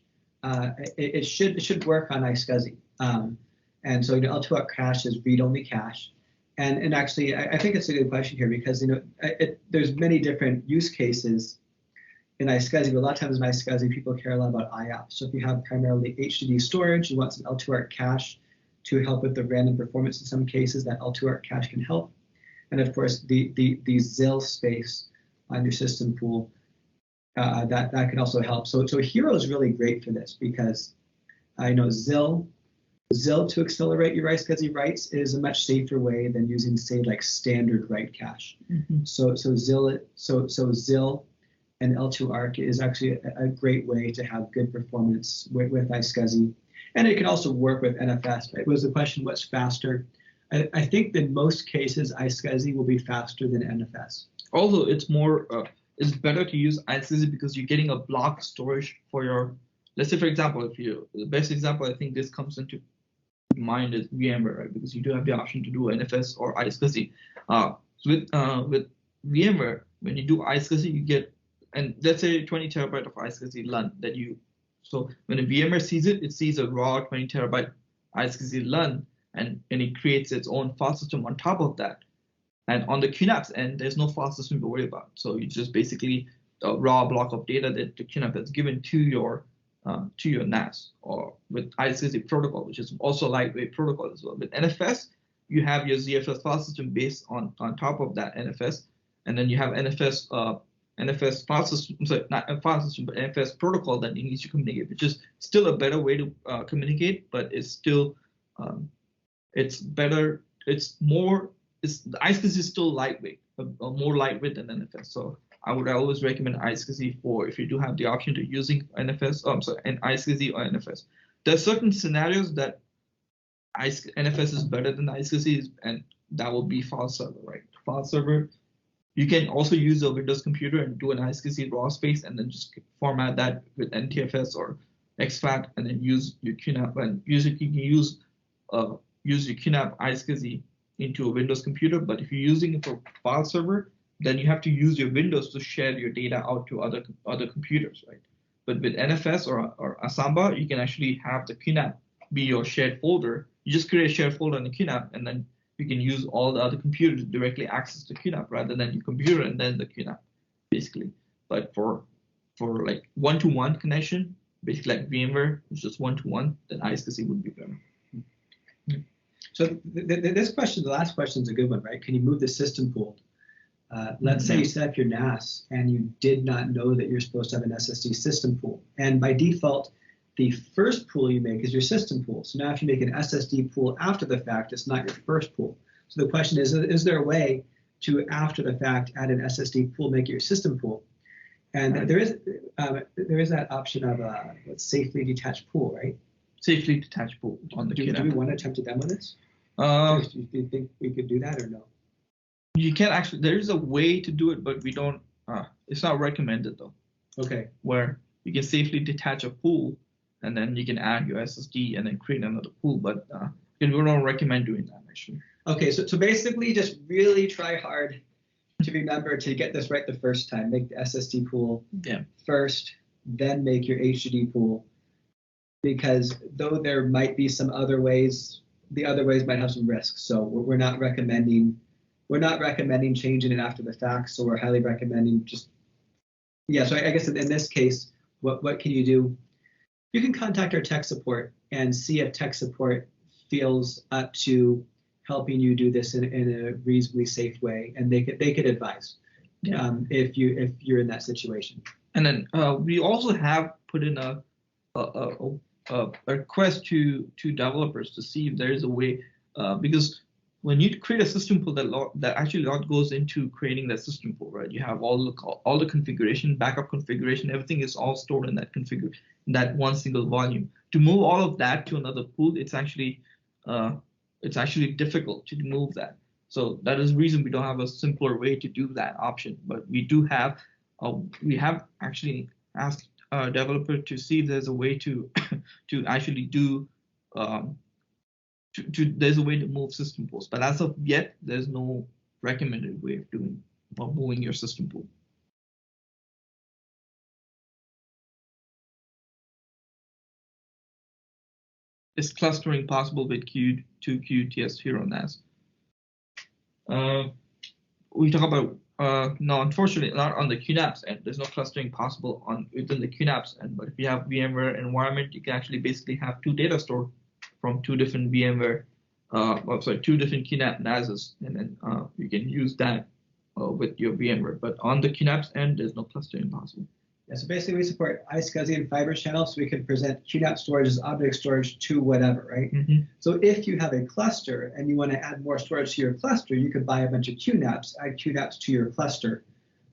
it should work on iSCSI. And so L2ARC cache is read-only cache. And actually, I think it's a good question here because there's many different use cases in iSCSI, but a lot of times in iSCSI, people care a lot about IOPS. So if you have primarily Hdd storage, you want some L2ARC cache to help with the random performance in some cases, that L2ARC cache can help. And of course, the ZIL space on your system pool, that can also help. So Hero is really great for this because I know ZIL to accelerate your iSCSI writes is a much safer way than using, say, like standard write cache. Mm-hmm. So ZIL and L2ARC is actually a great way to have good performance with iSCSI. And it can also work with NFS. It was the question, what's faster? I think in most cases, iSCSI will be faster than NFS. Also, it's better to use iSCSI because you're getting a block storage for your, let's say, for example, the best example I think this comes into mind is VMware, right? Because you do have the option to do NFS or iSCSI. With VMware, when you do iSCSI, you get, and let's say 20 terabyte of iSCSI LUN so when a VMware sees it, it sees a raw 20 terabyte iSCSI LUN, and it creates its own file system on top of that. And on the QNAP's end, there's no file system to worry about. So it's just basically a raw block of data that the QNAP has given to your NAS, or with iSCSI protocol, which is also a lightweight protocol as well. With NFS, you have your ZFS file system based on top of that NFS, and then you have NFS file system, sorry, not a file system, but NFS protocol that it needs to communicate, which is still a better way to communicate, but it's still it's better. The iSCSI is still lightweight, more lightweight than NFS. So I would always recommend iSCSI if you do have the option to using NFS. And iSCSI or NFS. There are certain scenarios that NFS is better than iSCSI, and that will be file server, right? File server, You can also use a Windows computer and do an iSCSI raw space and then just format that with NTFS or exFAT and then use your QNAP. And you can use your QNAP iSCSI into a Windows computer, but if you're using it for file server, then you have to use your Windows to share your data out to other computers, right? But with NFS or Asamba, you can actually have the QNAP be your shared folder. You just create a shared folder in the QNAP, and then you can use all the other computers to directly access the QNAP rather than your computer and then the QNAP, basically. But for like one-to-one connection, basically like VMware, it's just one-to-one, then iSCSI would be better. So this question, the last question is a good one, right? Can you move the system pool? Let's say you set up your NAS and you did not know that you're supposed to have an SSD system pool. And by default, the first pool you make is your system pool. So now if you make an SSD pool after the fact, it's not your first pool. So the question is there a way to, after the fact, add an SSD pool, make it your system pool? And there is that option of what's safely detached pool, right? Safely detached pool on the QNAP. Do we want to attempt to demo this? Do you think we could do that or no? You can actually, there is a way to do it, but we don't, it's not recommended though. Okay. Where you can safely detach a pool and then you can add your SSD and then create another pool, but we don't recommend doing that actually. Okay, so basically just really try hard to remember to get this right the first time. Make the SSD pool first, then make your HDD pool, because though there might be some other ways, the other ways might have some risks. So we're not recommending changing it after the fact. So we're highly recommending just, so I guess in this case, what can you do? You can contact our tech support and see if tech support feels up to helping you do this in a reasonably safe way, and they could advise if you're in that situation. And then we also have put in a request to developers to see if there is a way, because when you create a system pool, that actually a lot goes into creating that system pool, right? You have all the configuration, backup configuration, everything is all stored in that one single volume. To move all of that to another pool, it's actually difficult to move that. So that is the reason we don't have a simpler way to do that option. But we do have, we have actually asked a developer to see if there's a way to actually do. There's a way to move system pools, but as of yet, there's no recommended way of moving your system pool. Is clustering possible with QuTS Hero NAS? We talk about no, unfortunately, not on the QNAP's end. There's no clustering possible within the QNAP's end. But if you have VMware environment, you can actually basically have two data stored from two different VMware, two different QNAP NASs, and then you can use that with your VMware. But on the QNAP's end, there's no clustering possible. Yeah, so basically we support iSCSI and fiber channels, so we can present QNAP storage as object storage to whatever, right? Mm-hmm. So if you have a cluster and you want to add more storage to your cluster, you could buy a bunch of QNAPs, add QNAPs to your cluster.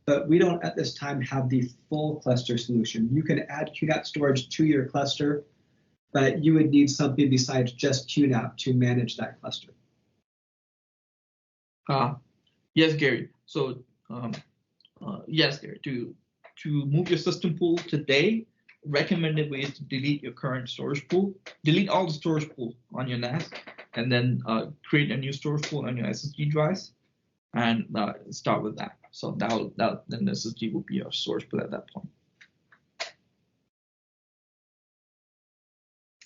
But we don't at this time have the full cluster solution. You can add QNAP storage to your cluster, but you would need something besides just QNAP to manage that cluster. Yes, Gary. So yes, Gary, to move your system pool today, recommended way is to delete your current storage pool, delete all the storage pool on your NAS, and then create a new storage pool on your SSD drives, and start with that. So then the SSD will be your storage pool at that point.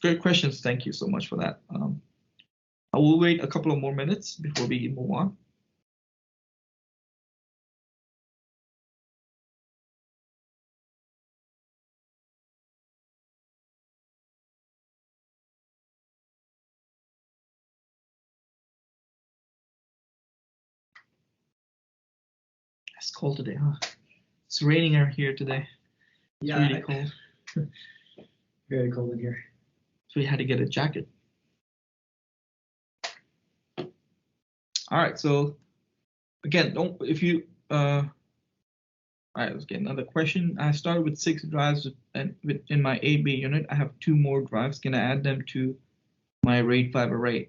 Great questions. Thank you so much for that. I will wait a couple of more minutes before we move on. It's cold today, huh? It's raining out here today. It's really cold. Very cold in here. So we had to get a jacket. All right, so again, all right, let's get another question. I started with 6 drives, and in my 8-bay unit, I have 2 more drives. Can I add them to my RAID 5 array?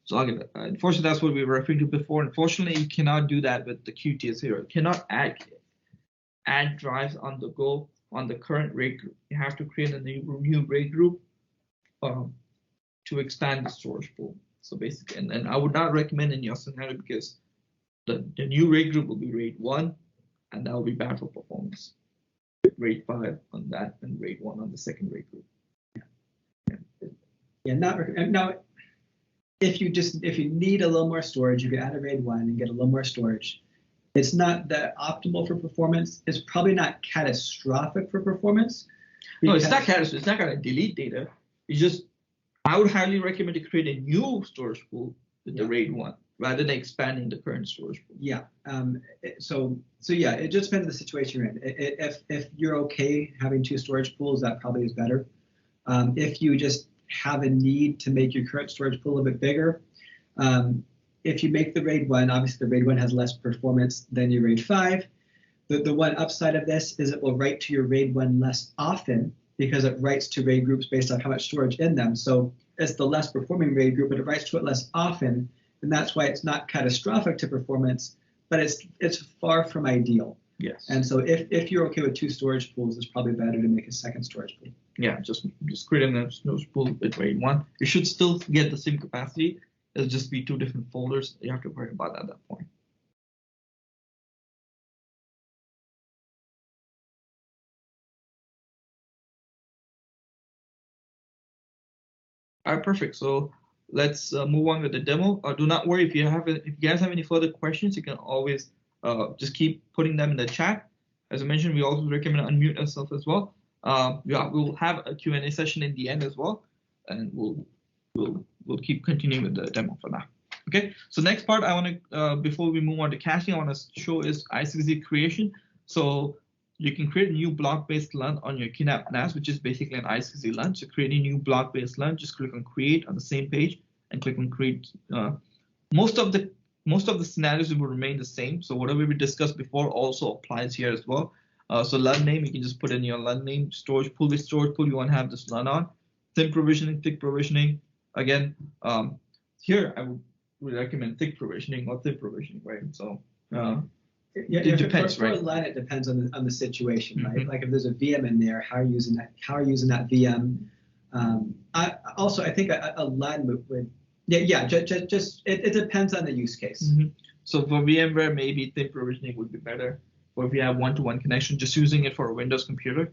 So again, unfortunately, that's what we were referring to before. Unfortunately, you cannot do that with the QuTS here. You cannot add drives on the go on the current RAID group. You have to create a new RAID group to expand the storage pool. So basically, and I would not recommend in your scenario because the new RAID group will be RAID 1, and that will be bad for performance. RAID 5 on that and RAID 1 on the second RAID group. Yeah, now if you need a little more storage, you can add a RAID 1 and get a little more storage. It's not that optimal for performance. It's probably not catastrophic for performance. No, it's not catastrophic. It's not going to delete data. It's just, I would highly recommend to create a new storage pool with the RAID 1 rather than expanding the current storage pool. Yeah. So yeah, it just depends on the situation you're in. If you're okay having 2 storage pools, that probably is better. If you just have a need to make your current storage pool a bit bigger, if you make the RAID 1, obviously the RAID 1 has less performance than your RAID 5. The one upside of this is it will write to your RAID 1 less often because it writes to RAID groups based on how much storage in them. So it's the less performing RAID group, but it writes to it less often, and that's why it's not catastrophic to performance, but it's far from ideal. Yes. And so if you're okay with 2 storage pools, it's probably better to make a second storage pool. Yeah, just create a storage pool with RAID 1. You should still get the same capacity. It'll just be 2 different folders. You have to worry about that at that point. All right, perfect. So let's move on with the demo. Do not worry if you guys have any further questions, you can always just keep putting them in the chat. As I mentioned, we also recommend unmute ourselves as well. We'll have a Q&A session in the end as well, and we'll keep continuing with the demo for now. Okay. So next part I want to before we move on to caching, I want to show is I6Z creation. So you can create a new block-based LUN on your QNAP NAS, which is basically an I6Z LUN. So create a new block-based LUN, just click on create on the same page and click on create. Most of the scenarios will remain the same. So whatever we discussed before also applies here as well. So LUN name, you can just put in your LUN name, storage pool, which storage pool you want to have this LUN on. Thin provisioning, thick provisioning. Again, here I would recommend thick provisioning or thin provisioning, right? So it depends, for right? LUN, it depends on the situation, right? Like if there's a VM in there, how are you using that? How are you using that VM? I think a LUN would. It depends on the use case. So for VMware, maybe thin provisioning would be better. Or if you have one-to-one connection, just using it for a Windows computer,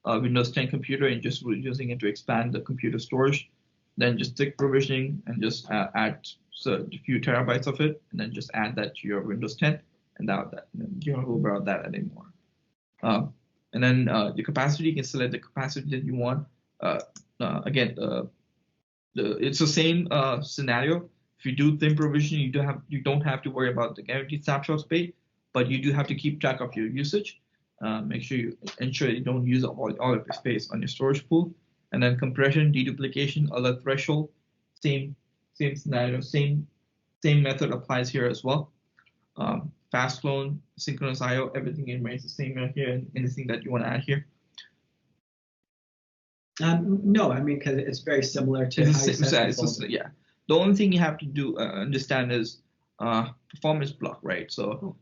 Windows 10 computer, and just using it to expand the computer storage, then just thick provisioning and just add a few terabytes of it, and then just add that to your Windows 10, and you don't worry about that anymore. And then the capacity, you can select the capacity that you want. Again, it's the same scenario. If you do thin provisioning, you don't have to worry about the guaranteed snapshot space, but you do have to keep track of your usage. Make sure you ensure you don't use all of your space on your storage pool. And then compression, deduplication, alert threshold, same scenario, same method applies here as well. Fast clone, synchronous I/O, everything remains the same here. And anything that you want to add here? No, I mean, because it's very similar to yeah. The only thing you have to do understand is performance block, right? So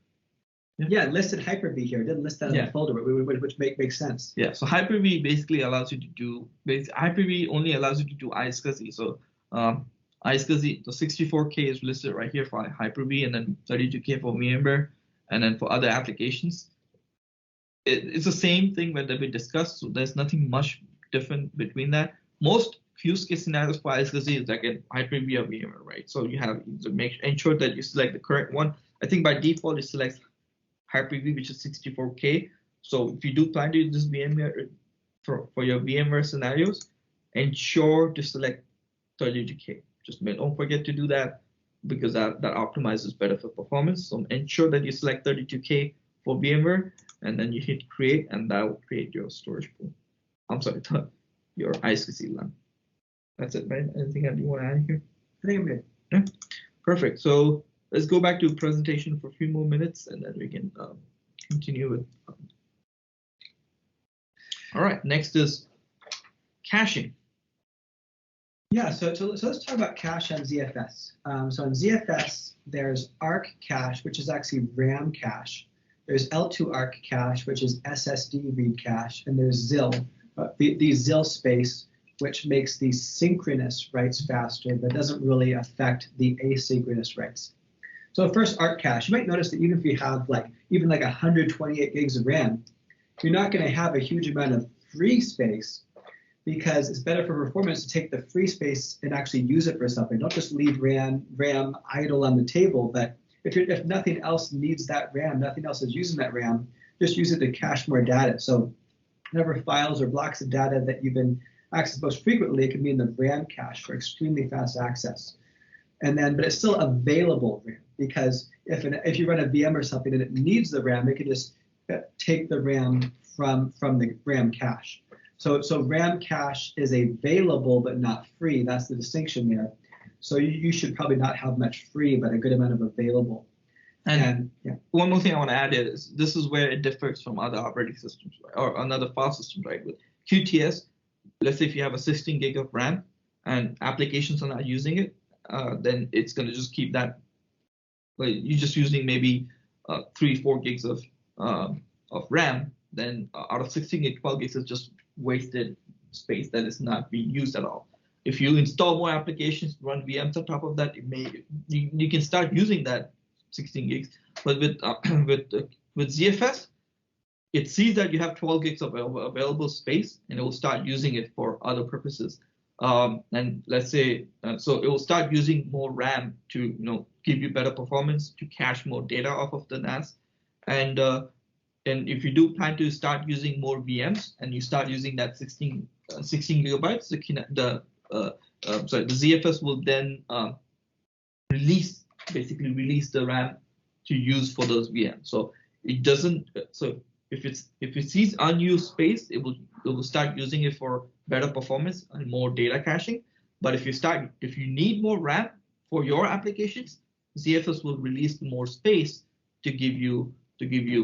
yeah, listed Hyper-V here. It didn't list that in the folder, which makes sense. Yeah, so Hyper-V basically allows you to do Hyper-V only allows you to do iSCSI. So iSCSI, the 64K is listed right here for Hyper-V, and then 32K for VMware, and then for other applications, it's the same thing that we discussed. So there's nothing much different between that. Most use case scenarios for iSCSI is again Hyper-V or VMware, right? So you have to ensure that you select the correct one. I think by default it selects Hyper-V, which is 64K. So if you do plan to use this VMware for your VMware scenarios, ensure to select 32K. Just don't forget to do that because that optimizes better for performance. So ensure that you select 32K for VMware, and then you hit create, and that will create your storage pool. I'm sorry, your iSCSI LUN. That's it, right? Anything that you want to add here? I think I'm good. Yeah, perfect. So let's go back to presentation for a few more minutes, and then we can continue with. All right, next is caching. Yeah, so let's talk about cache on ZFS. So on ZFS, there's ARC cache, which is actually RAM cache. There's L2 ARC cache, which is SSD read cache, and there's ZIL, the ZIL space, which makes the synchronous writes faster, but doesn't really affect the asynchronous writes. So first, ARC cache. You might notice that even if you have even 128 gigs of RAM, you're not going to have a huge amount of free space, because it's better for performance to take the free space and actually use it for something. Don't just leave RAM idle on the table, but if nothing else needs that RAM, nothing else is using that RAM, just use it to cache more data. So whatever files or blocks of data that you've been accessed most frequently, it can be in the RAM cache for extremely fast access. And then, but it's still available RAM, because if you run a VM or something and it needs the RAM, it can just take the RAM from the RAM cache. So RAM cache is available but not free. That's the distinction there. So you should probably not have much free, but a good amount of available. And yeah. One more thing I want to add is this is where it differs from other operating systems, right? Or another file system, right? With QTS, let's say if you have a 16 gig of RAM and applications are not using it, then it's going to just keep that. Like you're just using maybe 3-4 gigs of RAM. Then out of 16 gig, 12 gigs is just wasted space that is not being used at all. If you install more applications, run VMs on top of that, you can start using that 16 gigs. But with ZFS, it sees that you have 12 gigs of available space, and it will start using it for other purposes. And let's say, so it will start using more RAM to give you better performance, to cache more data off of the NAS, and if you do plan to start using more VMs and you start using that 16 gigabytes, the ZFS will then release the RAM to use for those VMs. So it doesn't. So if it sees unused space, it will start using it for better performance and more data caching. But if you need more RAM for your applications, ZFS will release more space to give you.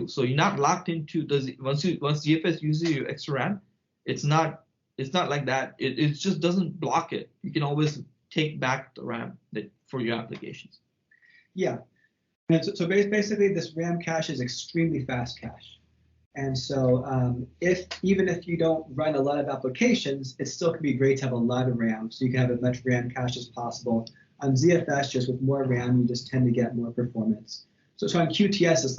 So you're not locked into once ZFS uses your extra RAM, it's not like that. It just doesn't block it. You can always take back the RAM for your applications. Yeah, and so basically this RAM cache is extremely fast cache, and so even if you don't run a lot of applications, it still can be great to have a lot of RAM, so you can have as much RAM cache as possible. On ZFS, just with more RAM, you just tend to get more performance. So on QTS, it's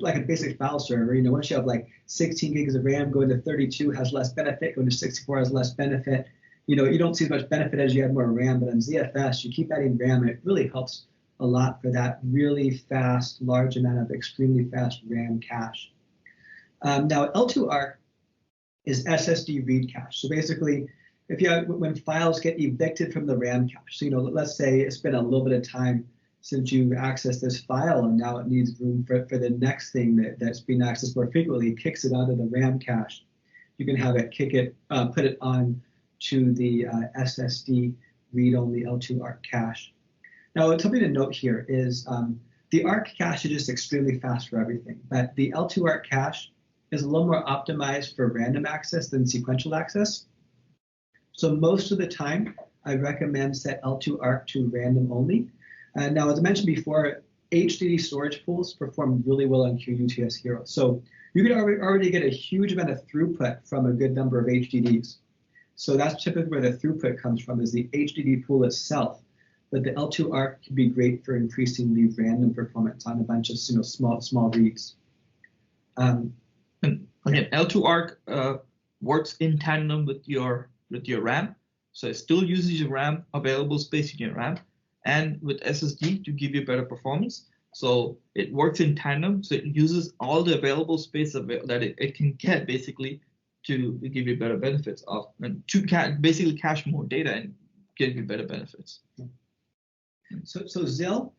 like a basic file server. Once you have 16 gigs of RAM, going to 32 has less benefit. Going to 64 has less benefit. You don't see as much benefit as you add more RAM. But on ZFS, you keep adding RAM, and it really helps a lot for that really fast, large amount of extremely fast RAM cache. Now L2 ARC is SSD read cache. So basically, when files get evicted from the RAM cache, so let's say it's been a little bit of time since you've accessed this file, and now it needs room for the next thing that's being accessed more frequently, it kicks it onto the RAM cache. You can have it put it on to the SSD read-only L2 ARC cache. Now, something to note here is the ARC cache is just extremely fast for everything, but the L2 ARC cache is a little more optimized for random access than sequential access. So most of the time, I recommend set L2 ARC to random only. Now, as I mentioned before, Hdd Storage Pools perform really well on QuTS Hero. So you can already get a huge amount of throughput from a good number of HDDs. So that's typically where the throughput comes from, is the HDD pool itself. But the L2 ARC can be great for increasing the random performance on a bunch of small reads. And again, L2 ARC works in tandem with your RAM. So it still uses your RAM, available space in your RAM, and with SSD to give you better performance. So it works in tandem. So it uses all the available space that it can get, basically, to give you better benefits and to basically cache more data and give you better benefits. So ZIL,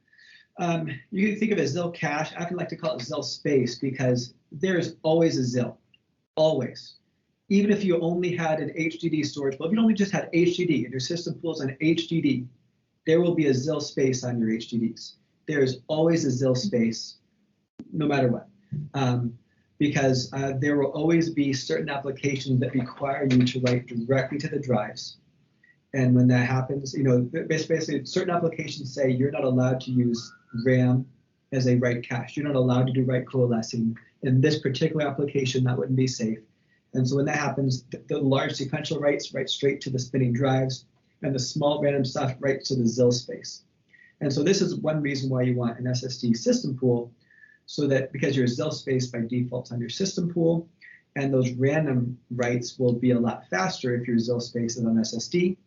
you can think of it as ZIL cache. I often like to call it ZIL space, because there is always a ZIL, always. Even if you only had an HDD storage pool, if you only just had HDD and your system pools on HDD, there will be a ZIL space on your HDDs. There is always a ZIL space, no matter what, because there will always be certain applications that require you to write directly to the drives. And when that happens, basically certain applications say you're not allowed to use RAM as a write cache. You're not allowed to do write coalescing. In this particular application, that wouldn't be safe. And so when that happens, the large sequential writes write straight to the spinning drives, and the small random stuff writes to the ZIL space. And so this is one reason why you want an SSD system pool, so that because your ZIL space by default is on your system pool, and those random writes will be a lot faster if your ZIL space is on SSD.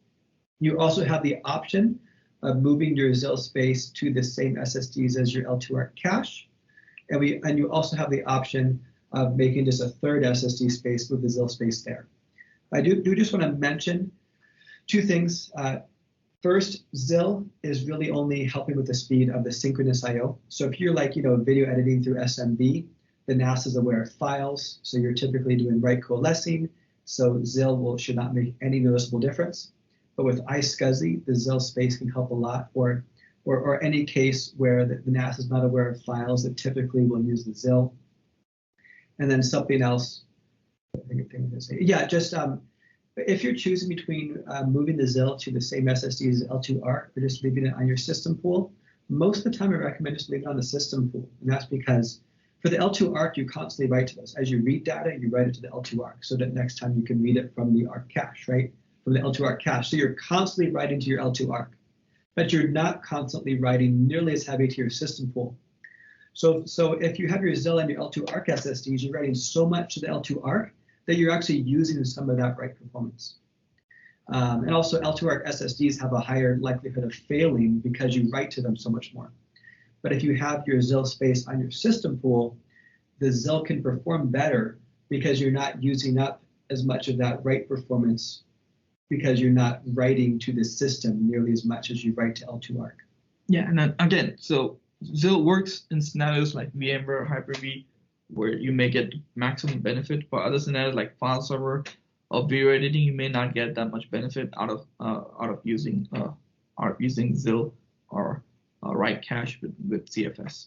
You also have the option of moving your ZIL space to the same SSDs as your L2ARC cache. And you also have the option of making just a third SSD space with the ZIL space there. I do just want to mention two things. First, ZIL is really only helping with the speed of the synchronous I/O. So if you're like, video editing through SMB, the NAS is aware of files. So you're typically doing write coalescing. So ZIL should not make any noticeable difference. But with iSCSI, the ZIL space can help a lot, or any case where the NAS is not aware of files that typically will use the ZIL. And then something else, if you're choosing between moving the ZIL to the same SSD as L2ARC or just leaving it on your system pool, most of the time I recommend just leaving it on the system pool. And that's because for the L2ARC, you constantly write to those. As you read data, you write it to the L2ARC so that next time you can read it from the ARC cache, right? From the L2ARC cache. So you're constantly writing to your L2ARC, but you're not constantly writing nearly as heavy to your system pool. So if you have your ZIL and your L2ARC SSDs, you're writing so much to the L2ARC that you're actually using some of that write performance. And also L2ARC SSDs have a higher likelihood of failing because you write to them so much more. But if you have your ZIL space on your system pool, the ZIL can perform better because you're not using up as much of that write performance because you're not writing to the system nearly as much as you write to L2ARC. Yeah, and then again, so ZIL works in scenarios like VMware or Hyper-V, where you may get maximum benefit. For other scenarios like file server or video editing, you may not get that much benefit out of using ZIL or write cache with ZFS.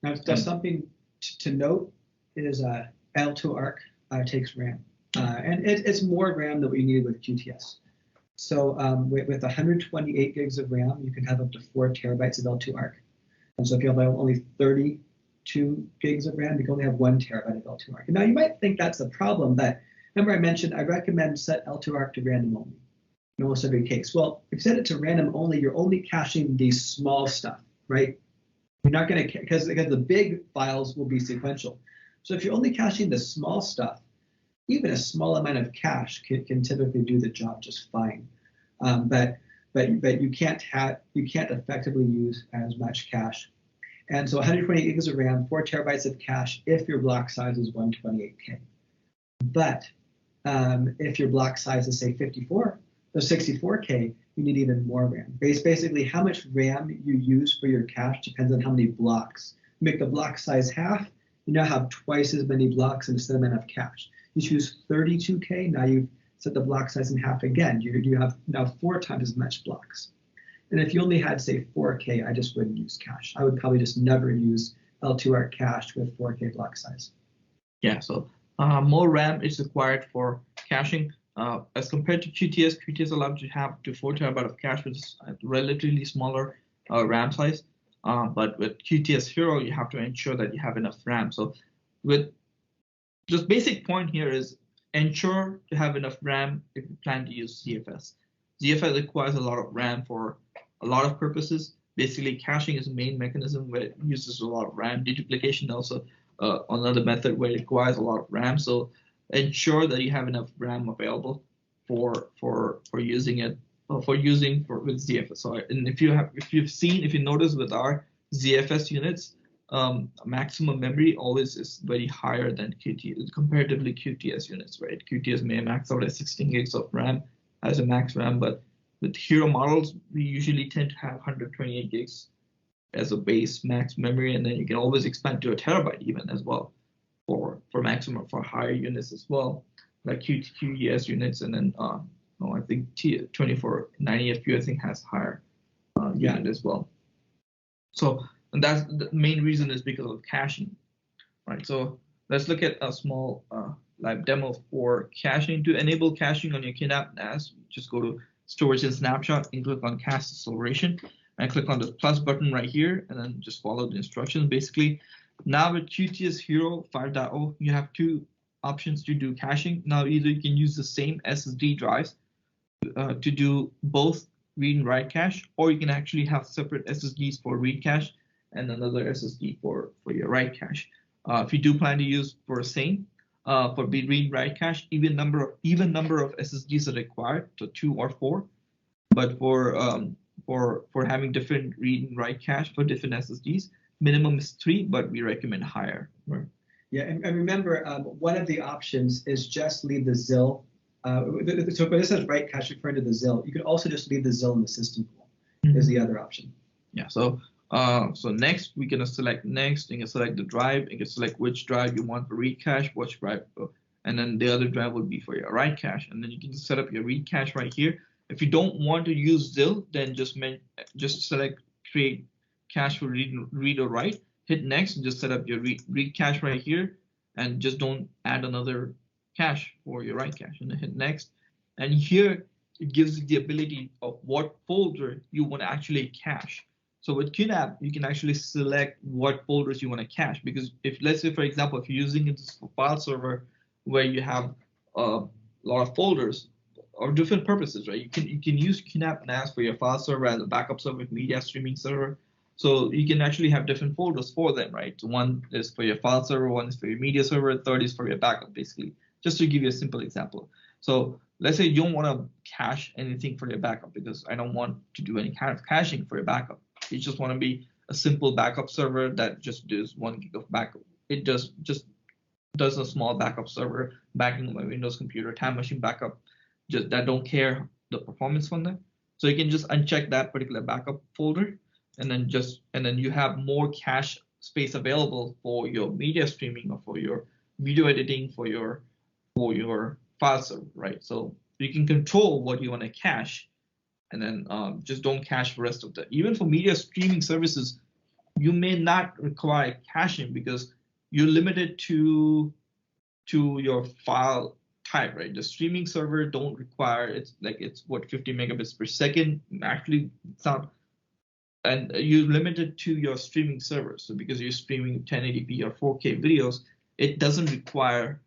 Now, something to note is L2ARC takes RAM. And it's more RAM than we need with QuTS. So with 128 gigs of RAM, you can have up to 4 terabytes of L2ARC. And so if you have only 32 gigs of RAM, you can only have 1 terabyte of L2ARC. And now you might think that's a problem, but remember I mentioned I recommend set L2ARC to random only in almost every case. Well, if you set it to random only, you're only caching the small stuff, right? You're not going to, because the big files will be sequential. So if you're only caching the small stuff, even a small amount of cache can typically do the job just fine. But you can't effectively use as much cache. And so 128 gigs of RAM, 4 terabytes of cache if your block size is 128K. But if your block size is say 54 or 64K, you need even more RAM. Basically, how much RAM you use for your cache depends on how many blocks. Make the block size half, you now have twice as many blocks and the same amount of cache. You choose 32K, now you've set the block size in half again. You have now 4 times as much blocks. And if you only had, say, 4K, I just wouldn't use cache. I would probably just never use L2ARC cache with 4K block size. Yeah, so more RAM is required for caching. As compared to QuTS, QuTS allows you to have up to 4 terabyte of cache, which is a relatively smaller RAM size. But with QuTS Hero, you have to ensure that you have enough RAM. So with just basic point here is ensure to have enough RAM if you plan to use ZFS. ZFS requires a lot of RAM for a lot of purposes. Basically, caching is the main mechanism where it uses a lot of RAM. Deduplication also another method where it requires a lot of RAM. So ensure that you have enough RAM available for using it with ZFS. So, and if you notice with our ZFS units, maximum memory always is very higher than comparatively QuTS units, right? QuTS may max out at 16 gigs of RAM as a max RAM, but with Hero models, we usually tend to have 128 gigs as a base max memory, and then you can always expand to a terabyte even as well for maximum for higher units as well, like QuTS units, and then I think 2490FQ I think has higher unit as well. So, and that's the main reason is because of caching, right? So let's look at a small live demo for caching. To enable caching on your QNAP NAS, just go to Storage and Snapshot and click on Cache Acceleration, and click on the plus button right here, and then just follow the instructions. Basically, now with QuTS Hero 5.0, you have two options to do caching. Now, either you can use the same SSD drives to do both read and write cache, or you can actually have separate SSDs for read cache and another SSD for your write cache. If you do plan to use for same for read and write cache, even number of SSDs are required, so 2 or 4. But for having different read and write cache for different SSDs, minimum is 3, but we recommend higher. Right? Yeah, and remember, one of the options is just leave the ZIL. So when this says write cache referring to the ZIL, you could also just leave the ZIL in the system pool. Is the other option. Yeah. So next we're gonna select next. You can select the drive. You can select which drive you want for read cache, which drive, and then the other drive would be for your write cache. And then you can set up your read cache right here. If you don't want to use ZIL, then just select create cache for read or write. Hit next and just set up your read cache right here, and just don't add another cache for your write cache. And then hit next, and here it gives you the ability of what folder you want to actually cache. So with QNAP, you can actually select what folders you want to cache, because if, let's say, for example, if you're using it for file server where you have a lot of folders or different purposes, right? You can use QNAP NAS for your file server as a backup server, media streaming server. So you can actually have different folders for them, right? So one is for your file server, one is for your media server, third is for your backup, basically, just to give you a simple example. So let's say you don't want to cache anything for your backup, because I don't want to do any kind of caching for your backup. You just want to be a simple backup server that just does 1 gig of backup. It just does a small backup server backing up my Windows computer, time machine backup, just that don't care the performance from them. So you can just uncheck that particular backup folder, and then you have more cache space available for your media streaming or for your video editing, for your file server, right? So you can control what you want to cache, and then just don't cache the rest of that. Even for media streaming services, you may not require caching because you're limited to your file type, right? The streaming server don't require, it's 50 megabits per second. Actually, it's not, and you're limited to your streaming server. So because you're streaming 1080p or 4K videos, it doesn't require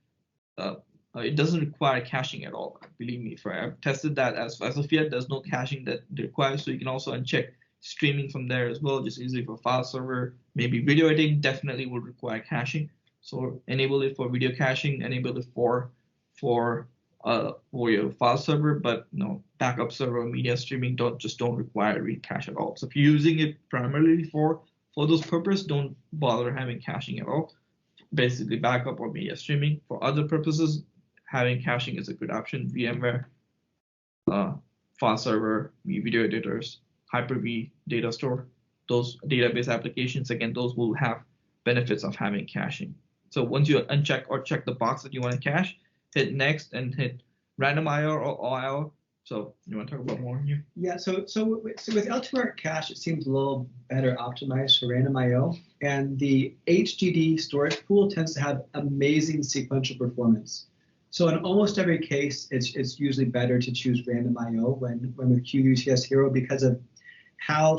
caching at all. Believe me, I've tested that. As of yet, there's no caching that requires. So you can also uncheck streaming from there as well, just easily for file server. Maybe video editing definitely would require caching. So enable it for video caching, enable it for your file server, but no, backup server, media streaming don't require read cache at all. So if you're using it primarily for those purposes, don't bother having caching at all. Basically, backup or media streaming. For other purposes, having caching is a good option. VMware, file server, video editors, Hyper-V, data store, those database applications, again, those will have benefits of having caching. So once you uncheck or check the box that you want to cache, hit next and hit random IO or IO. So you want to talk about more here? Yeah, so with L2ARC cache, it seems a little better optimized for random IO. And the Hdd storage pool tends to have amazing sequential performance. So in almost every case, it's usually better to choose random IO when with QuTS Hero, because of how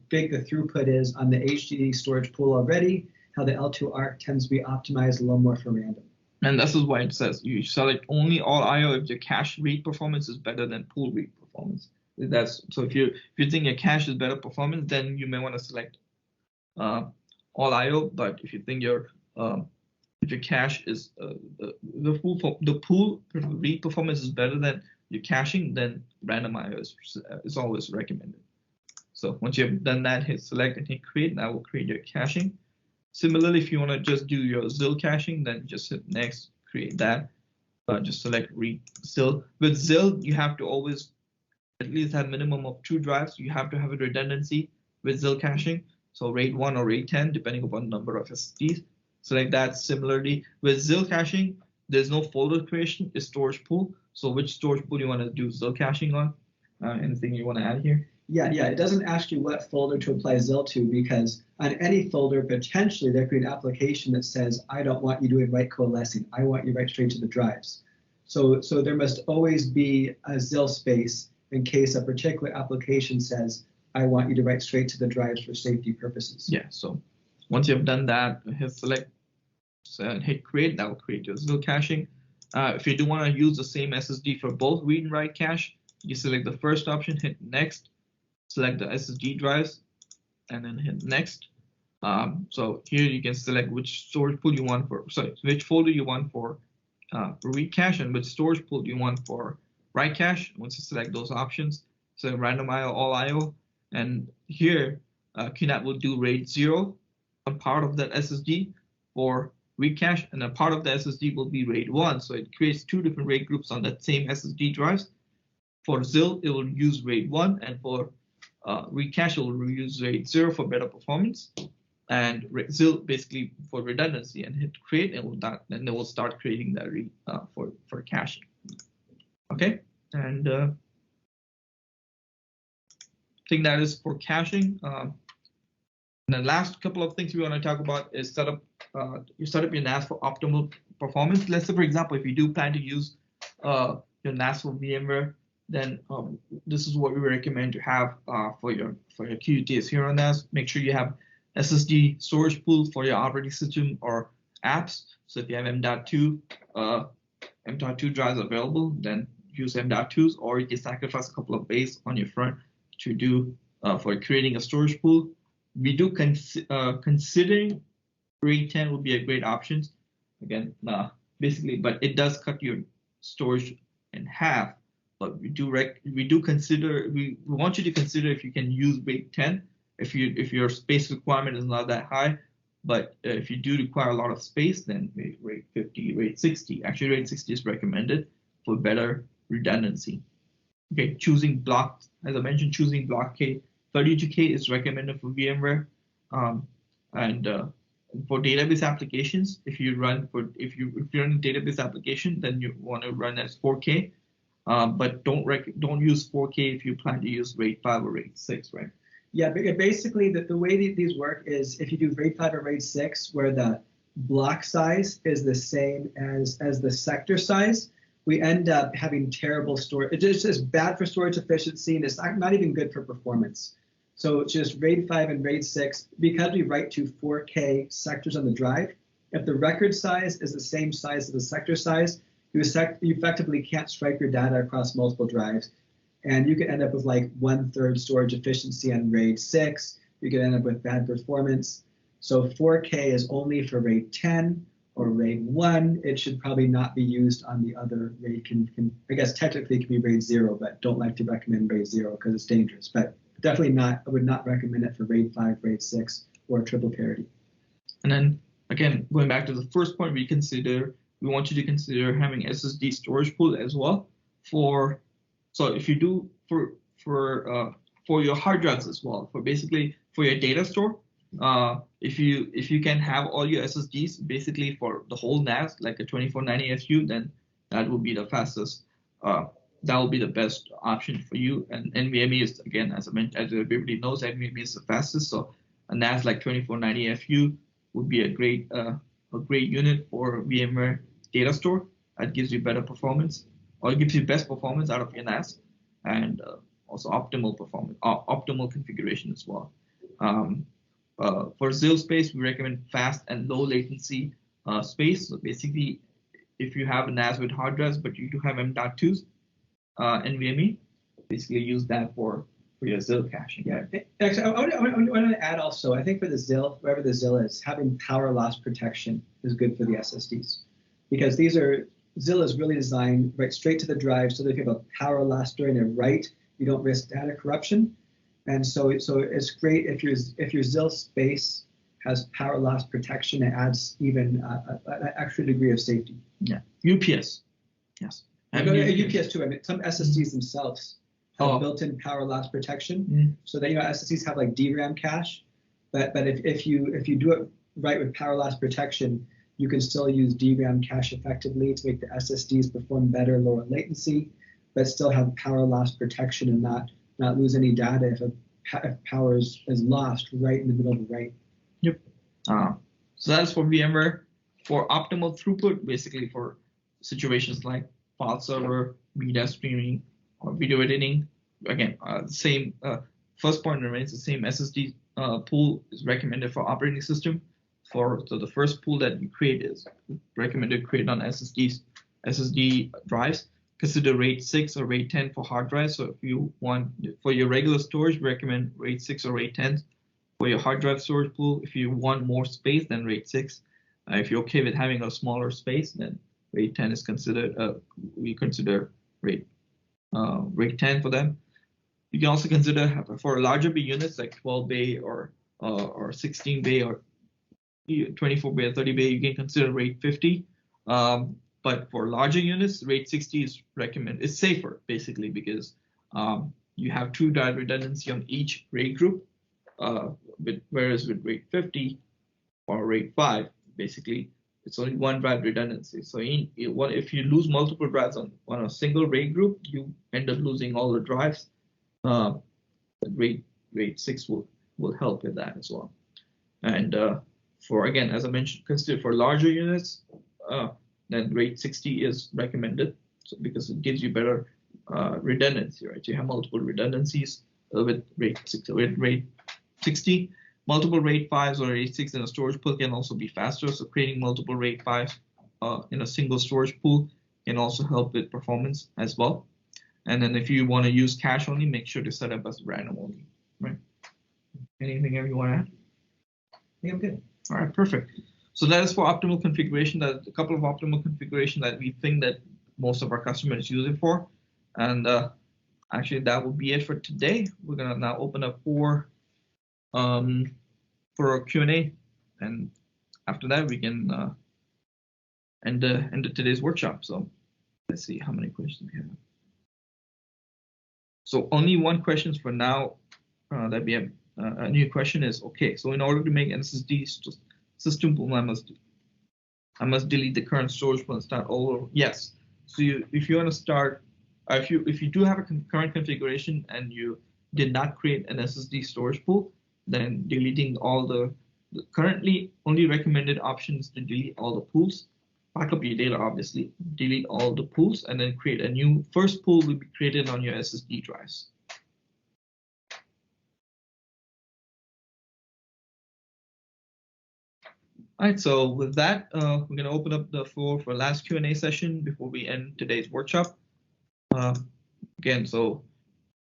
big the throughput is on the Hdd storage pool already, how the L2ARC tends to be optimized a little more for random. And this is why it says you select only all IO if your cache read performance is better than pool read performance. So if you think your cache is better performance, then you may want to select all IO. But if you think your cache is the pool read performance is better than your caching, then random IO is always recommended. So once you've done that, hit select and hit create, and that will create your caching. Similarly, if you want to just do your ZIL caching, then just hit next, create that. Just select read ZIL. With ZIL, you have to always at least have minimum of 2 drives. You have to have a redundancy with ZIL caching. So RAID 1 or RAID 10, depending upon the number of SSDs. Select that. Similarly, with ZIL caching, there's no folder creation, it's storage pool. So which storage pool you want to do ZIL caching on? Anything you want to add here? Yeah, it doesn't ask you what folder to apply ZIL to, because on any folder, potentially there could be an application that says, I don't want you doing write coalescing. I want you to write straight to the drives. So there must always be a ZIL space in case a particular application says, I want you to write straight to the drives for safety purposes. Yeah, so once you have done that, hit select, hit create, that will create your ZIL caching. If you do want to use the same SSD for both read and write cache, you select the first option, hit next, select the SSD drives, and then hit next. So here you can select which storage pool you want for, which folder you want for read cache and which storage pool you want for write cache. Once you select those options, so random IO, all IO, and here QNAP will do RAID 0 on part of that SSD for read cache, and a part of the SSD will be RAID 1. So it creates two different RAID groups on that same SSD drives. For ZIL, it will use RAID 1, and for read cache, it will use RAID 0 for better performance, and ZIL basically for redundancy. And hit create, and then it will start creating that read for caching. Okay, and I think that is for caching. And the last couple of things we want to talk about is set up your NAS for optimal performance. Let's say, for example, if you do plan to use your NAS for VMware, then this is what we recommend to have for your QuTS Hero NAS. Make sure you have SSD storage pool for your operating system or apps. So if you have M.2 drives available, then use M.2s, or you can sacrifice a couple of bays on your front to do for creating a storage pool. We do considering RAID 10 would be a great option. Again, basically, but it does cut your storage in half. But we want you to consider if you can use RAID 10 if your space requirement is not that high. But if you do require a lot of space, then RAID 50, RAID 60. Actually, RAID 60 is recommended for better redundancy. Okay, choosing block, as I mentioned, choosing block K. 32K is recommended for VMware, and for database applications, if you're running a database application, then you want to run as 4K, but don't use 4K if you plan to use RAID 5 or RAID 6, right? Yeah, basically the way these work is if you do RAID 5 or RAID 6, where the block size is the same as the sector size, we end up having terrible storage. It's just bad for storage efficiency, and it's not even good for performance. So just RAID 5 and RAID 6, because we write to 4K sectors on the drive, if the record size is the same size as the sector size, you effectively can't stripe your data across multiple drives. And you can end up with like 1/3 storage efficiency on RAID 6. You can end up with bad performance. So 4K is only for RAID 10 or RAID 1. It should probably not be used on the other RAID. I guess technically it can be RAID 0, but don't like to recommend RAID 0 because it's dangerous. But definitely not, I would not recommend it for RAID 5, RAID 6, or triple parity. And then again, going back to the first point, we want you to consider having SSD storage pool as well. So if you do for your hard drives as well, for your data store, if you can have all your SSDs basically for the whole NAS, like a 2490 FU, then that will be the fastest. That will be the best option for you. And NVMe is, again, as I mentioned, as everybody knows, NVMe is the fastest. So a NAS like 2490 FU would be a great unit for VMware data store. That gives you better performance, or it gives you best performance out of your NAS, and also optimal performance, optimal configuration as well. For ZIL space, we recommend fast and low latency space. So basically, if you have a NAS with hard drives, but you do have M.2s, NVMe, basically use that for your ZIL caching. Yeah, actually, I want to add also, I think for the ZIL, wherever the ZIL is, having power loss protection is good for the SSDs, because ZIL is really designed right straight to the drive, so that if you have a power loss during a write, you don't risk data corruption. And so it's great if your ZIL space has power loss protection. It adds even an extra degree of safety. Yeah, UPS, yes. UPS too. I mean, some SSDs themselves have built-in power loss protection, so that SSDs have like DRAM cache, but if you do it right with power loss protection, you can still use DRAM cache effectively to make the SSDs perform better, lower latency, but still have power loss protection and not not lose any data if power is lost right in the middle of the write. Yep. So that's for VMware. For optimal throughput, basically for situations like file server, media streaming, or video editing, again, the same first point remains the same. SSD pool is recommended for operating system. So the first pool that you create is recommended to create on SSD drives. Consider RAID 6 or RAID 10 for hard drives. So if you want, for your regular storage, we recommend RAID 6 or RAID 10. For your hard drive storage pool, if you want more space, then RAID 6. If you're okay with having a smaller space, then RAID 10 is considered. We consider RAID 10 for them. You can also consider for larger bay units like 12 bay or 16 bay or 24 bay or 30 bay, you can consider RAID 50. But for larger units, RAID 60 is recommended. It's safer basically because you have true drive redundancy on each RAID group. Whereas with RAID 50 or RAID 5, basically it's only one drive redundancy. So if you lose multiple drives on a single RAID group, you end up losing all the drives. RAID 6 will help with that as well. And for, again, as I mentioned, consider for larger units, then RAID 60 is recommended, because it gives you better redundancy, right? You have multiple redundancies with RAID 60. Multiple RAID 5s or RAID 6 in a storage pool can also be faster. So creating multiple RAID 5s in a single storage pool can also help with performance as well. And then if you want to use cache only, make sure to set up as random only, right? Anything you want to add? I think I'm good. All right, perfect. So that is for optimal configuration. That's a couple of optimal configuration that we think that most of our customers use it for. And actually, that will be it for today. We're gonna now open up for a Q&A, and after that we can end today's workshop. So let's see how many questions we have. So only one question for now that we have. A new question is, okay, so in order to make an SSD system pool, I must delete the current storage pool and start all over. Yes. So if you want to start, if you do have a current configuration and you did not create an SSD storage pool, then deleting all the currently only recommended option is to delete all the pools, back up your data, obviously, delete all the pools, and then create a new first pool will be created on your SSD drives. All right, so with that, we're going to open up the floor for last Q&A session before we end today's workshop. Again, so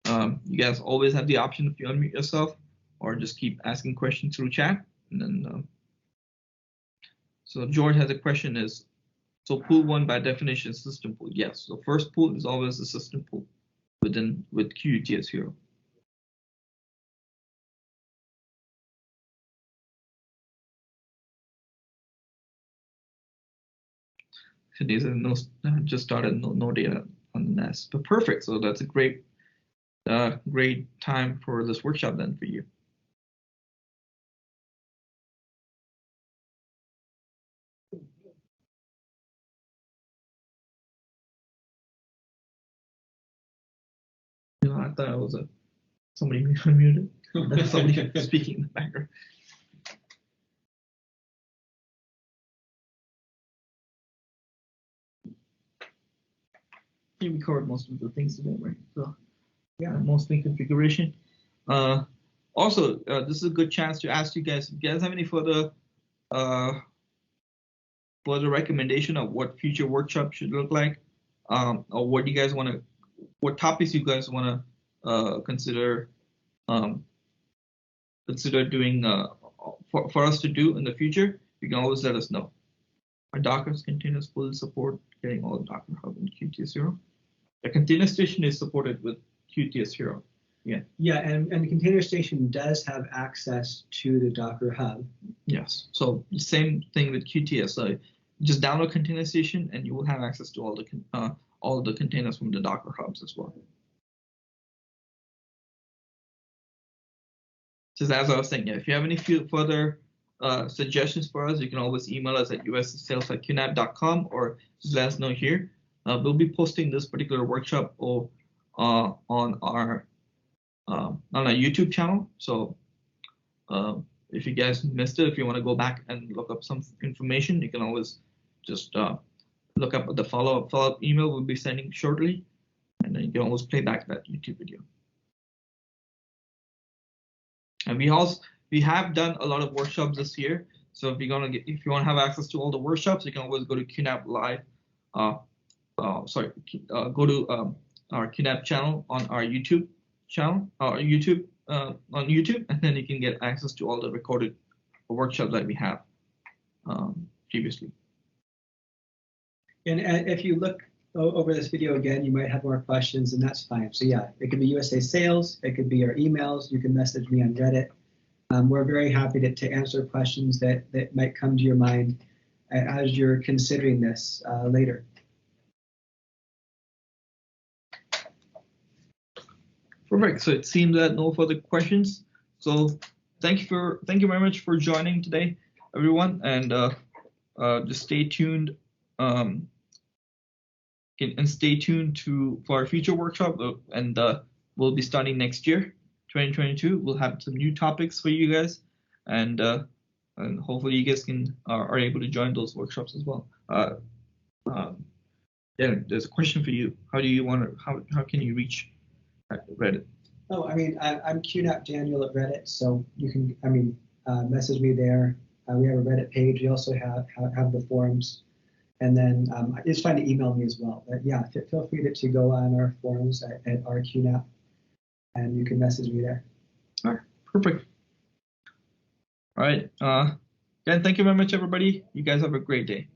you guys always have the option if you unmute yourself or just keep asking questions through chat. And then, so George has a question is, so pool 1 by definition is system pool. Yes, so first pool is always a system pool with QuTS Hero. These are just started no data on the NAS, but perfect. So that's a great time for this workshop then for you. I thought it was somebody unmuted. Somebody speaking in the background. We covered most of the things today, right? So yeah, mostly configuration. Also, this is a good chance to ask you guys, if you guys have any further recommendation of what future workshop should look like, or what you guys want to, what topics you guys want to consider doing for us to do in the future, you can always let us know. Our Docker containers fully support getting all Docker Hub and QuTS Hero. The container station is supported with QuTS Hero. Yeah. Yeah, and the container station does have access to the Docker Hub. Yes. So the same thing with QuTS. So just download container station, and you will have access to all the containers from the Docker Hubs as well. Just as I was saying, yeah, if you have any further suggestions for us, you can always email us at ussales@qnap.com or just let us know here. We'll be posting this particular workshop on our on our YouTube channel. So if you guys missed it, if you want to go back and look up some information, you can always just look up the follow-up email we'll be sending shortly, and then you can always play back that YouTube video. And we have done a lot of workshops this year. So if you want to have access to all the workshops, you can always go to QNAP Live. Go to our QNAP channel on our YouTube channel, on YouTube, and then you can get access to all the recorded workshops that we have previously. And if you look over this video again, you might have more questions, and that's fine. So yeah, it could be USA Sales, it could be our emails, you can message me on Reddit. We're very happy to answer questions that might come to your mind as you're considering this later. Perfect. So it seems that no further questions. So thank you very much for joining today, everyone, and just stay tuned. And stay tuned for our future workshop, and we'll be starting next year, 2022. We'll have some new topics for you guys, and hopefully you guys are able to join those workshops as well. Yeah, there's a question for you. How can you reach Reddit? Oh, I mean, I'm QNAP Daniel at Reddit, so you can, message me there. We have a Reddit page. We also have the forums. And then it's fine to email me as well. But yeah, feel free to go on our forums at our QNAP, and you can message me there. All right, perfect. All right. Again, thank you very much, everybody. You guys have a great day.